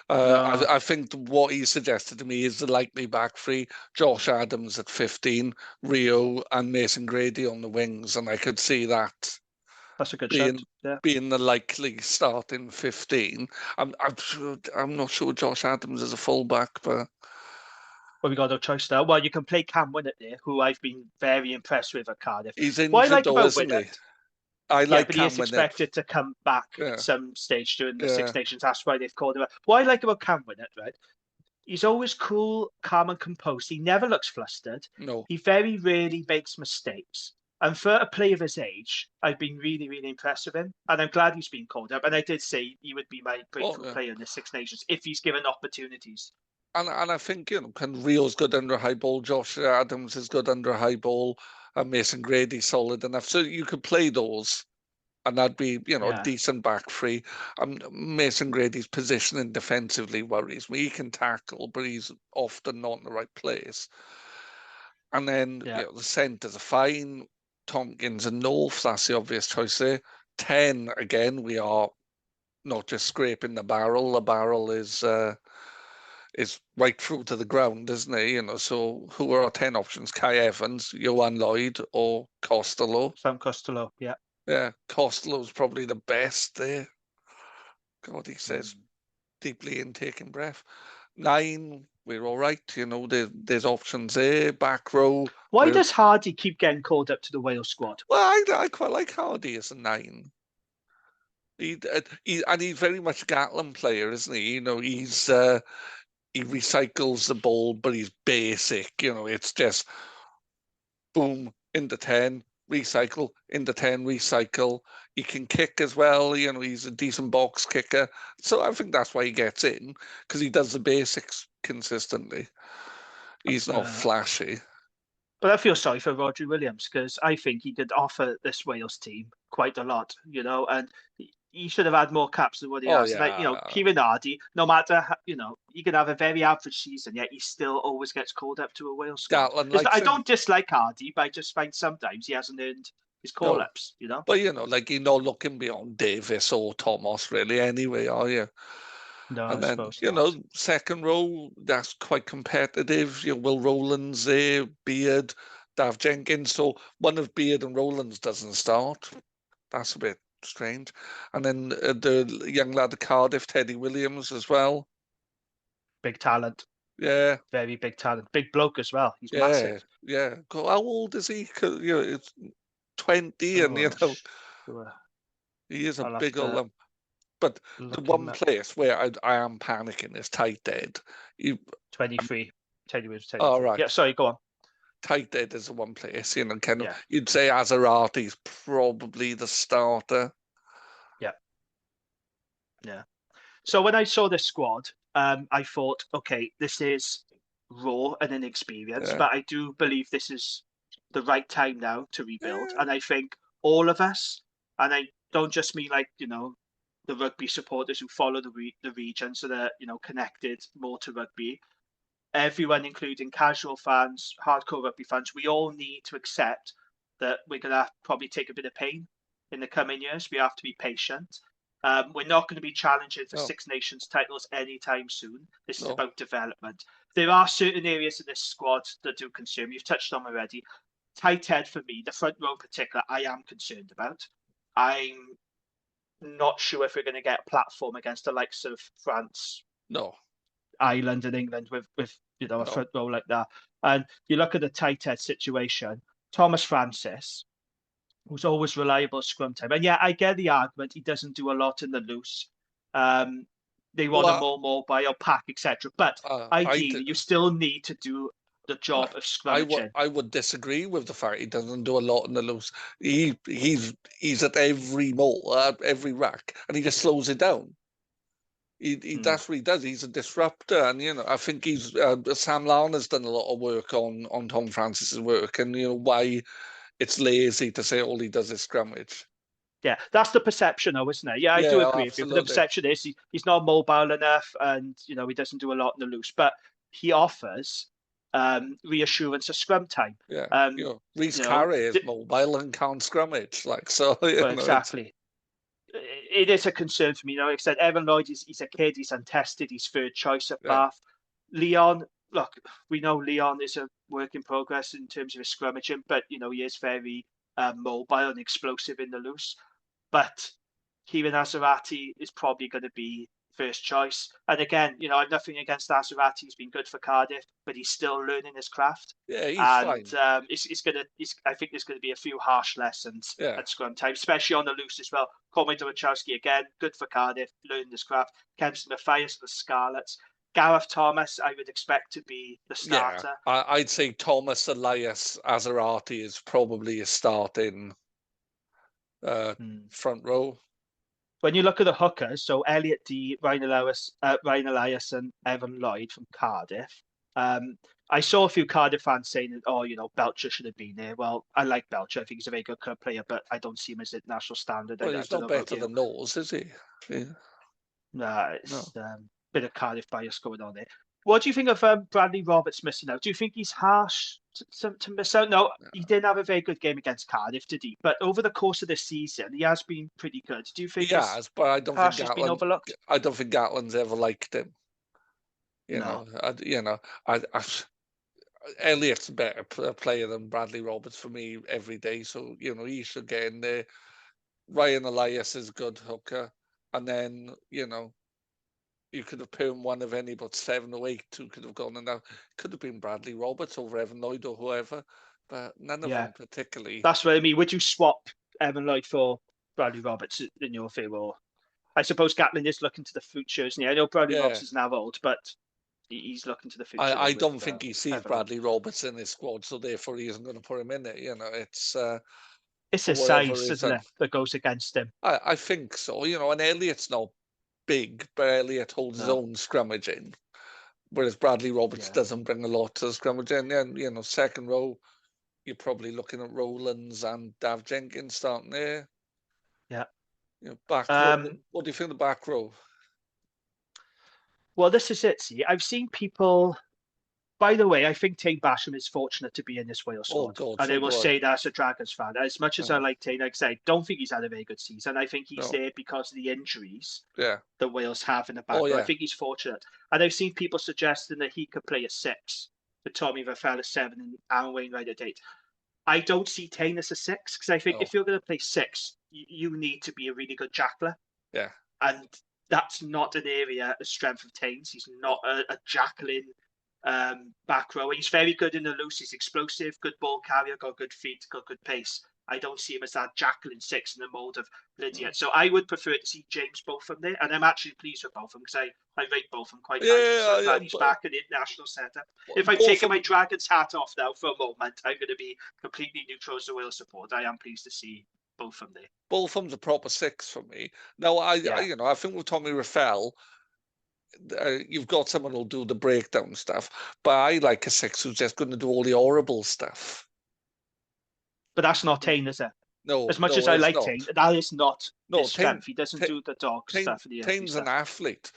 I think what he suggested to me is the likely back three: Josh Adams at 15, Rio and Mason Grady on the wings, and I could see that. That's a good shout. Yeah. Being the likely starting 15. I'm not sure Josh Adams is a fullback, but we got no choice there. Well, you can play Cam Winnett there, who I've been very impressed with at Cardiff. He's injured, isn't he? But he is expected to come back at some stage during the Six Nations. That's why they've called him. What I like about Cam Winnett, right? He's always cool, calm, and composed. He never looks flustered. No. He very rarely makes mistakes. And for a player of his age, I've been really, really impressed with him. And I'm glad he's been called up. And I did say he would be my breakthrough player in the Six Nations if he's given opportunities. And I think, Rio's good under a high ball, Josh Adams is good under a high ball, and Mason Grady's solid enough. So you could play those, and that'd be, a decent back three. Mason Grady's positioning defensively worries me. He can tackle, but he's often not in the right place. And then, the centres are fine. Tompkins and North, that's the obvious choice there. 10, again, we are not just scraping the barrel. The barrel is right through to the ground, isn't it? So who are our 10 options? Kai Evans, Johan Lloyd, or Costello? Sam Costello, yeah. Yeah, Costello's probably the best there. God, he says deeply in taking breath. 9, we're all right. There's options there. Back row. Why does Hardy keep getting called up to the Wales squad? Well, I quite like Hardy as a 9. And he's very much a Gatland player, isn't he? He recycles the ball, but he's basic. It's just boom into 10, recycle into 10, recycle. He can kick as well. He's a decent box kicker. So I think that's why he gets in, because he does the basics consistently. He's not flashy. But I feel sorry for Rodri Williams, because I think he could offer this Wales team quite a lot, and he should have had more caps than what he has. Yeah. Like, Kieran Hardy, no matter how, he can have a very average season, yet he still always gets called up to a Wales squad. I don't dislike Hardy, but I just find sometimes he hasn't earned his call-ups, But, you're not looking beyond Davis or Thomas, really, anyway, are you? No, and I then, suppose not. second row, that's quite competitive. Will Rowlands there, Beard, Dav Jenkins. So one of Beard and Rowlands doesn't start. That's a bit strange. And then the young lad at Cardiff, Teddy Williams, as well. Big talent. Yeah. Very big talent. Big bloke as well. He's massive. Yeah. How old is he? It's 20 and, he is a big old lump. But the one place where I am panicking is tight end. 23. Teddy was 23. Oh, right. Yeah, sorry, go on. tight head is the one place, you know, kind of, Yeah. you'd say Azarati's probably the starter. Yeah. Yeah. So when I saw this squad, I thought, okay, this is raw and inexperienced, Yeah. but I do believe this is the right time now to rebuild. Yeah. And I think all of us, and I don't just mean like, you know, the rugby supporters who follow the regions that are, you know, connected more to rugby, everyone, including casual fans, hardcore rugby fans, we all need to accept that we're going to probably take a bit of pain in the coming years. We have to be patient. We're not going to be challenging for No. Six Nations titles anytime soon. This is No. about development. There are certain areas of this squad that do concern me. You've touched on already. Tight head for me, the front row in particular, I am concerned about. I'm not sure if we're going to get a platform against the likes of France, No. Ireland, and England with you know a front row like that. And you look at the tight head situation. Thomas Francis, who's always reliable scrum time, and yeah, I get the argument. He doesn't do a lot in the loose. They want a more mobile pack, etc. But ideally, you still need to do the job of scrummaging. I would disagree with the fact he doesn't do a lot in the loose. He's at every maul, every rack, and he just slows it down. That's what he does. He's a disruptor, and you know, I think he's Sam Larner's done a lot of work on Tom Francis's work, and you know why it's lazy to say all he does is scrummage. Yeah, that's the perception, though, isn't it? Yeah, I do agree with you. But the perception is he's not mobile enough, and you know he doesn't do a lot in the loose. But he offers reassurance of scrum time. Yeah, you know, Reece Carey is mobile and can't scrummage, like so. Well, exactly. It is a concern for me. You know, like I said, Evan Lloyd he's a kid. He's untested. He's third choice at Bath. Leon, look, we know Leon is a work in progress in terms of his scrummaging, but you know he is very mobile and explosive in the loose. But Kieran Azarati is probably going to be first choice. And again, you know, I've nothing against Azarati. He's been good for Cardiff, but he's still learning his craft. Yeah, he's fine. And I think there's going to be a few harsh lessons at scrum time, especially on the loose as well. Cormac Dawachowski, again, good for Cardiff, learning his craft. Kempson Mathias, the Scarlets. Gareth Thomas, I would expect to be the starter. Yeah, I'd say Thomas, Elias, Azarati is probably a starting front row. When you look at the hookers, so Elliot D, Ryan Elias, and Evan Lloyd from Cardiff. I saw a few Cardiff fans saying that, oh, you know, Belcher should have been there. Well, I like Belcher. I think he's a very good club player, but I don't see him as a national standard. Well, he's not better than Knowles, is he? Yeah. Nah, it's a bit of Cardiff bias going on there. What do you think of Bradley Roberts missing out? Do you think he's harsh to miss out? No, he didn't have a very good game against Cardiff, did he? But over the course of the season, he has been pretty good. Do you think he has? But I don't think Gatland, been overlooked? I don't think Gatland's ever liked him. Elliot's a better player than Bradley Roberts for me every day. So you know he should get in there. Ryan Elias is a good hooker, and then you know. You could have put one of any but 7 or 8 who could have gone, and that could have been Bradley Roberts over Evan Lloyd or whoever, but none of them particularly. That's what I mean. Would you swap Evan Lloyd for Bradley Roberts in your favour? I suppose Gatland is looking to the future, isn't he? I know Bradley Roberts is now old, but he's looking to the future. I don't think he sees Bradley Roberts in his squad, so therefore he isn't going to put him in it. You know, it's his size, isn't it, that goes against him? I think so. You know, and Elliot's not big, but Elliot holds his own scrummaging, whereas Bradley Roberts doesn't bring a lot to the scrummaging. And you know, second row, you're probably looking at Rowlands and Dav Jenkins starting there. Yeah. You know, back row. What do you think of the back row? Well, this is it. See, I've seen people. By the way, I think Tane Basham is fortunate to be in this Wales squad. And I will say that as a Dragons fan. As much as I like Tane, like I say, I don't think he's had a very good season. I think he's there because of the injuries that Wales have in the back. I think he's fortunate. And I've seen people suggesting that he could play a 6, with Tommy Raffel a 7 and Aaron Wainwright at 8. I don't see Tane as a 6 because I think if you're going to play 6, you need to be a really good jackler. Yeah. And that's not an area of strength of Tane's. He's not a jackling back row. He's very good in the loose. He's explosive, good ball carrier, got good feet, got good pace. I don't see him as that Jacqueline six in the mould of Lydia. So I would prefer to see James Botham there, and I'm actually pleased with Botham because I rate Botham quite highly. So I'm glad he's back in the international setup. If I'm taking my Dragons hat off now for a moment, I'm going to be completely neutral as a Wales supporter. I am pleased to see Botham there. Botham's a proper six for me. Now, I think with Tommy Raffel, you've got someone who'll do the breakdown stuff, but I like a six who's just going to do all the horrible stuff. But that's not Tane, is it? No. As much as I like Tane, that is not his strength. He doesn't do the dog stuff. Tane's an athlete,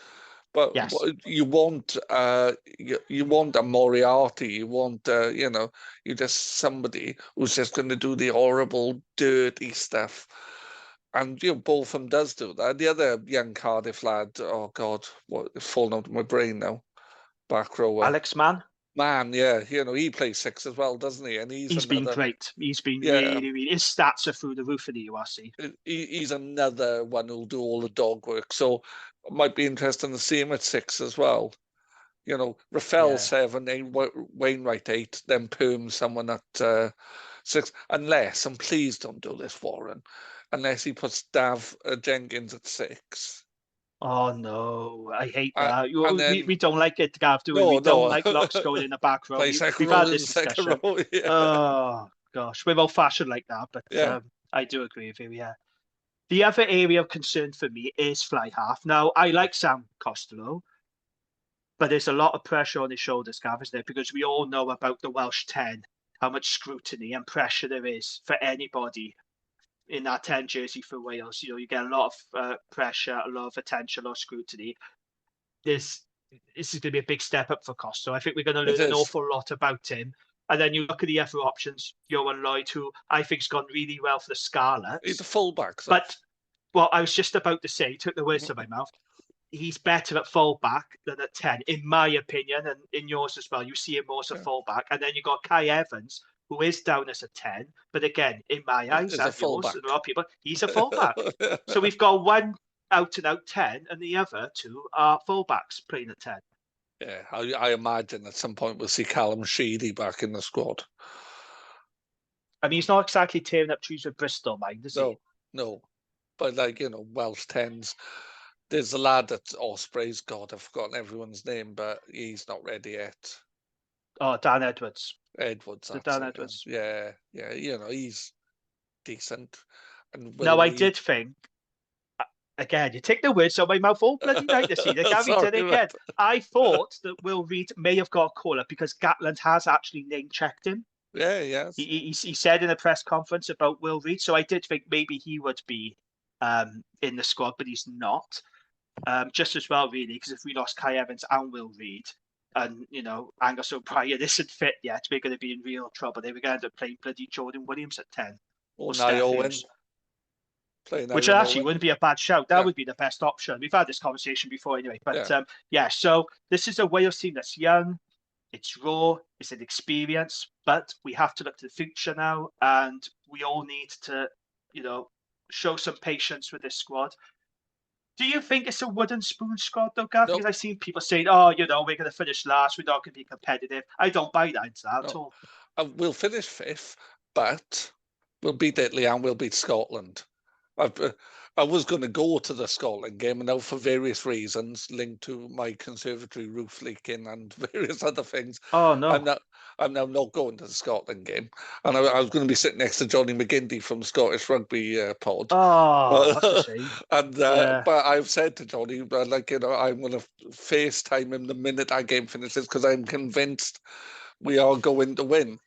but yes. you want you want a Moriarty. You want you're just somebody who's just going to do the horrible, dirty stuff. And Botham does do that. The other young Cardiff lad, oh God, it's fallen out of my brain now. Back rower. Alex Mann. Man, yeah, he plays six as well, doesn't he? And he's been great. He's been really. His stats are through the roof in the URC. He's another one who'll do all the dog work. So it might be interesting to see him at six as well. Raffel 7, Wainwright 8, then Perm someone at 6. Unless, and please don't do this, Warren, unless he puts Dav Jenkins at 6. Oh no, I hate that. We don't like it, Gav, do we? We don't like locks going in the back row. We've had this discussion. Row, Oh gosh, we're old-fashioned like that, but I do agree with you. Yeah. The other area of concern for me is fly half. Now, I like Sam Costello, but there's a lot of pressure on his shoulders, Gav, isn't there? Because we all know about the Welsh 10, how much scrutiny and pressure there is for anybody in that 10 jersey for Wales. You get a lot of pressure, a lot of attention, a lot of scrutiny. This is going to be a big step up for Costa. I think we're going to learn an awful lot about him. And then you look at the other options, Johan Lloyd, who I think's gone really well for the Scarlets. He's a fullback. So. But, I was just about to say, took the words out of my mouth. He's better at fullback than at 10, in my opinion, and in yours as well. You see him more as a fullback. And then you've got Kai Evans, who is down as a 10, but again, in my eyes, and yours, and a lot of people, he's a fullback. So we've got one out-and-out 10, and the other two are fullbacks playing at 10. Yeah, I imagine at some point we'll see Callum Sheedy back in the squad. I mean, he's not exactly tearing up trees with Bristol, mind, is he? No. But, Welsh 10s. There's a lad at Ospreys. God, I've forgotten everyone's name, but he's not ready yet. Oh, Dan Edwards. Dan Edwards. Yeah, he's decent. And now, I did think, again, you take the words out of my mouth all bloody night this year. Gavin did it again. I thought that Will Reid may have got a call-up because Gatland has actually name-checked him. Yeah, yes. He said in a press conference about Will Reid, so I did think maybe he would be in the squad, but he's not. Just as well, really, because if we lost Kai Evans and Will Reid, and, Angus O'Brien isn't fit yet, we're going to be in real trouble. They were going to end up playing bloody Jordan Williams at 10. Or Niall Owen. Which actually wouldn't be a bad shout. That would be the best option. We've had this conversation before anyway. But so this is a Wales team that's young, it's raw, it's an experience, but we have to look to the future now. And we all need to, show some patience with this squad. Do you think it's a wooden spoon squad, though, Gav? Because I've seen people saying, we're going to finish last. We're not going to be competitive. I don't buy that into that at all. We'll finish 5th, but we'll beat Italy and we'll beat Scotland. I was going to go to the Scotland game, and now for various reasons linked to my conservatory roof leaking and various other things. Oh, no. I'm now not going to the Scotland game. And I was going to be sitting next to Johnny McGinty from Scottish Rugby pod. Oh, that's a shame. But I've said to Johnny, I'm going to FaceTime him the minute our game finishes because I'm convinced we are going to win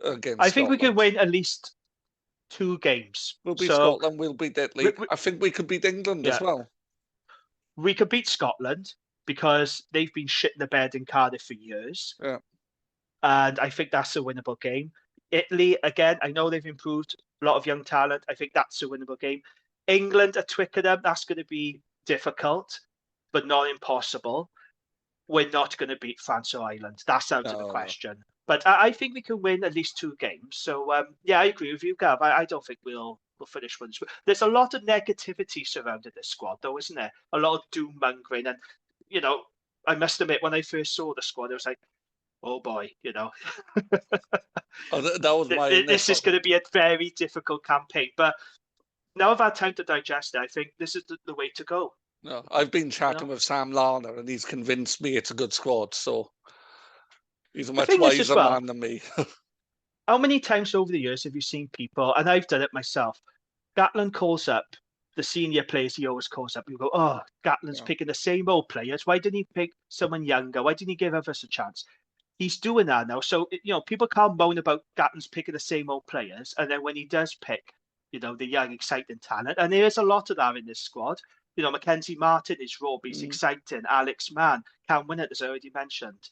against I think Scotland. we can win at least 2 games. We'll beat Scotland, we'll beat Italy. I think we could beat England as well. We could beat Scotland because they've been shit in the bed in Cardiff for years. Yeah. And I think that's a winnable game. Italy, again, I know they've improved, a lot of young talent. I think that's a winnable game. England at Twickenham, that's going to be difficult, but not impossible. We're not going to beat France or Ireland. That's out of the question. But I think we can win at least 2 games. So, I agree with you, Gav. I don't think we'll finish one. There's a lot of negativity surrounding this squad, though, isn't there? A lot of doom-mongering. And, I must admit, when I first saw the squad, I was like, oh, boy, Oh, that was my this is going to be a very difficult campaign. But now I've had time to digest it, I think this is the way to go. No, I've been chatting with Sam Larner, and he's convinced me it's a good squad. So he's a much wiser man than me. How many times over the years have you seen people, and I've done it myself, Gatland calls up the senior players he always calls up. You go, oh, Gatland's picking the same old players. Why didn't he pick someone younger? Why didn't he give us a chance? He's doing that now. So, people can't moan about Gatland's picking the same old players. And then when he does pick, the young, exciting talent, and there is a lot of that in this squad. Mackenzie Martin is raw, but he's exciting. Alex Mann, Cam Winnett, as I already mentioned.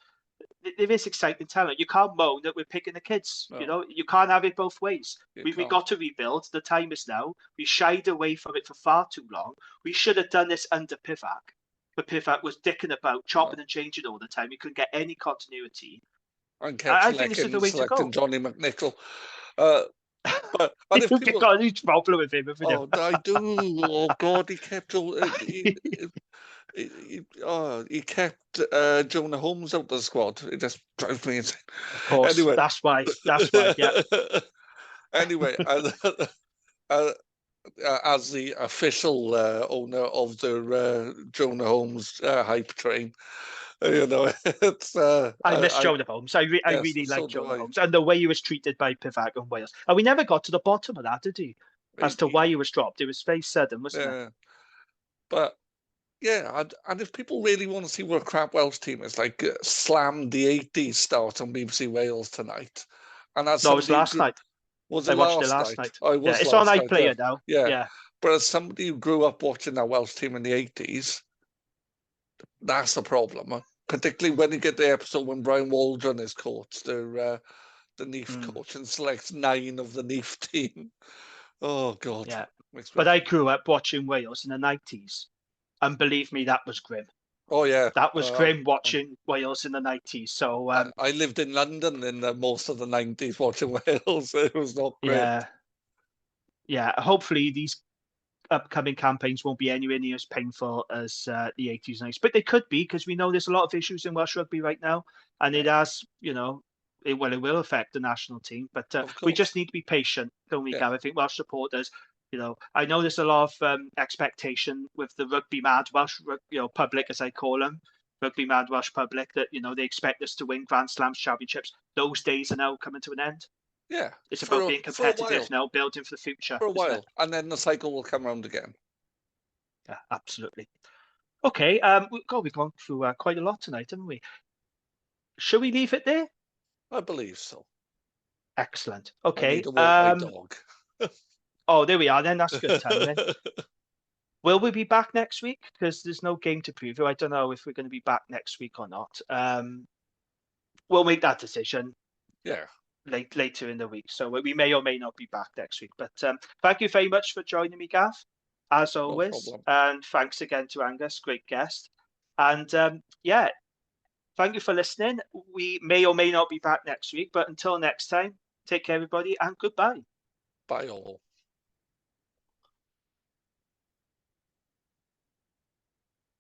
There is exciting talent. You can't moan that we're picking the kids. No. You can't have it both ways. We got to rebuild. The time is now. We shied away from it for far too long. We should have done this under Pivac. But Pivac was dicking about, chopping and changing all the time. He couldn't get any continuity. I think this is the way to go. Johnny McNichol. But if people got a huge problem with him, haven't you? I do. Oh God, he kept he kept Jonah Holmes out of the squad. It just drives me insane. Of course, anyway. That's why. Yeah. Anyway, as the official owner of the Jonah Holmes hype train, it's. I miss Jonah Holmes. I really like Jonah Holmes, and the way he was treated by Pivac and Wales. And we never got to the bottom of that, did he? As to why he was dropped, it was very sudden, wasn't it? But. Yeah, and if people really want to see what a crap Welsh team is, like, slam the 80s start on BBC Wales tonight. And it was last night. Was it last night? Oh, it was it's on iPlayer now. Yeah. But as somebody who grew up watching that Welsh team in the 80s, that's the problem. Particularly when you get the episode when Brian Waldron is coach, the Neath coach, and selects 9 of the Neath team. Oh, God. Yeah. But I grew up watching Wales in the 90s. And believe me, that was grim. Oh, yeah. That was grim watching Wales in the 90s. So I lived in London in most of the 90s watching Wales. It was not great. Yeah. Hopefully these upcoming campaigns won't be anywhere near as painful as the 80s and 90s. But they could be, because we know there's a lot of issues in Welsh rugby right now. And it has, it will affect the national team. But we just need to be patient, don't we, Gav? I think Welsh supporters... I know there's a lot of expectation with the rugby mad Welsh, public, as I call them, rugby mad Welsh public, that they expect us to win Grand Slams, championships. Those days are now coming to an end. Yeah, it's about being competitive now, building for the future for a while, and then the cycle will come around again. Yeah, absolutely. Okay, we've gone through quite a lot tonight, haven't we? Shall we leave it there? I believe so. Excellent. Okay. I need to walk my dog. Oh, there we are then. That's good timing. Will we be back next week? Because there's no game to preview. I don't know if we're going to be back next week or not. We'll make that decision. Yeah. Later in the week. So we may or may not be back next week. But thank you very much for joining me, Gav, as always. No problem. And thanks again to Angus, great guest. And thank you for listening. We may or may not be back next week. But until next time, take care, everybody, and goodbye. Bye all.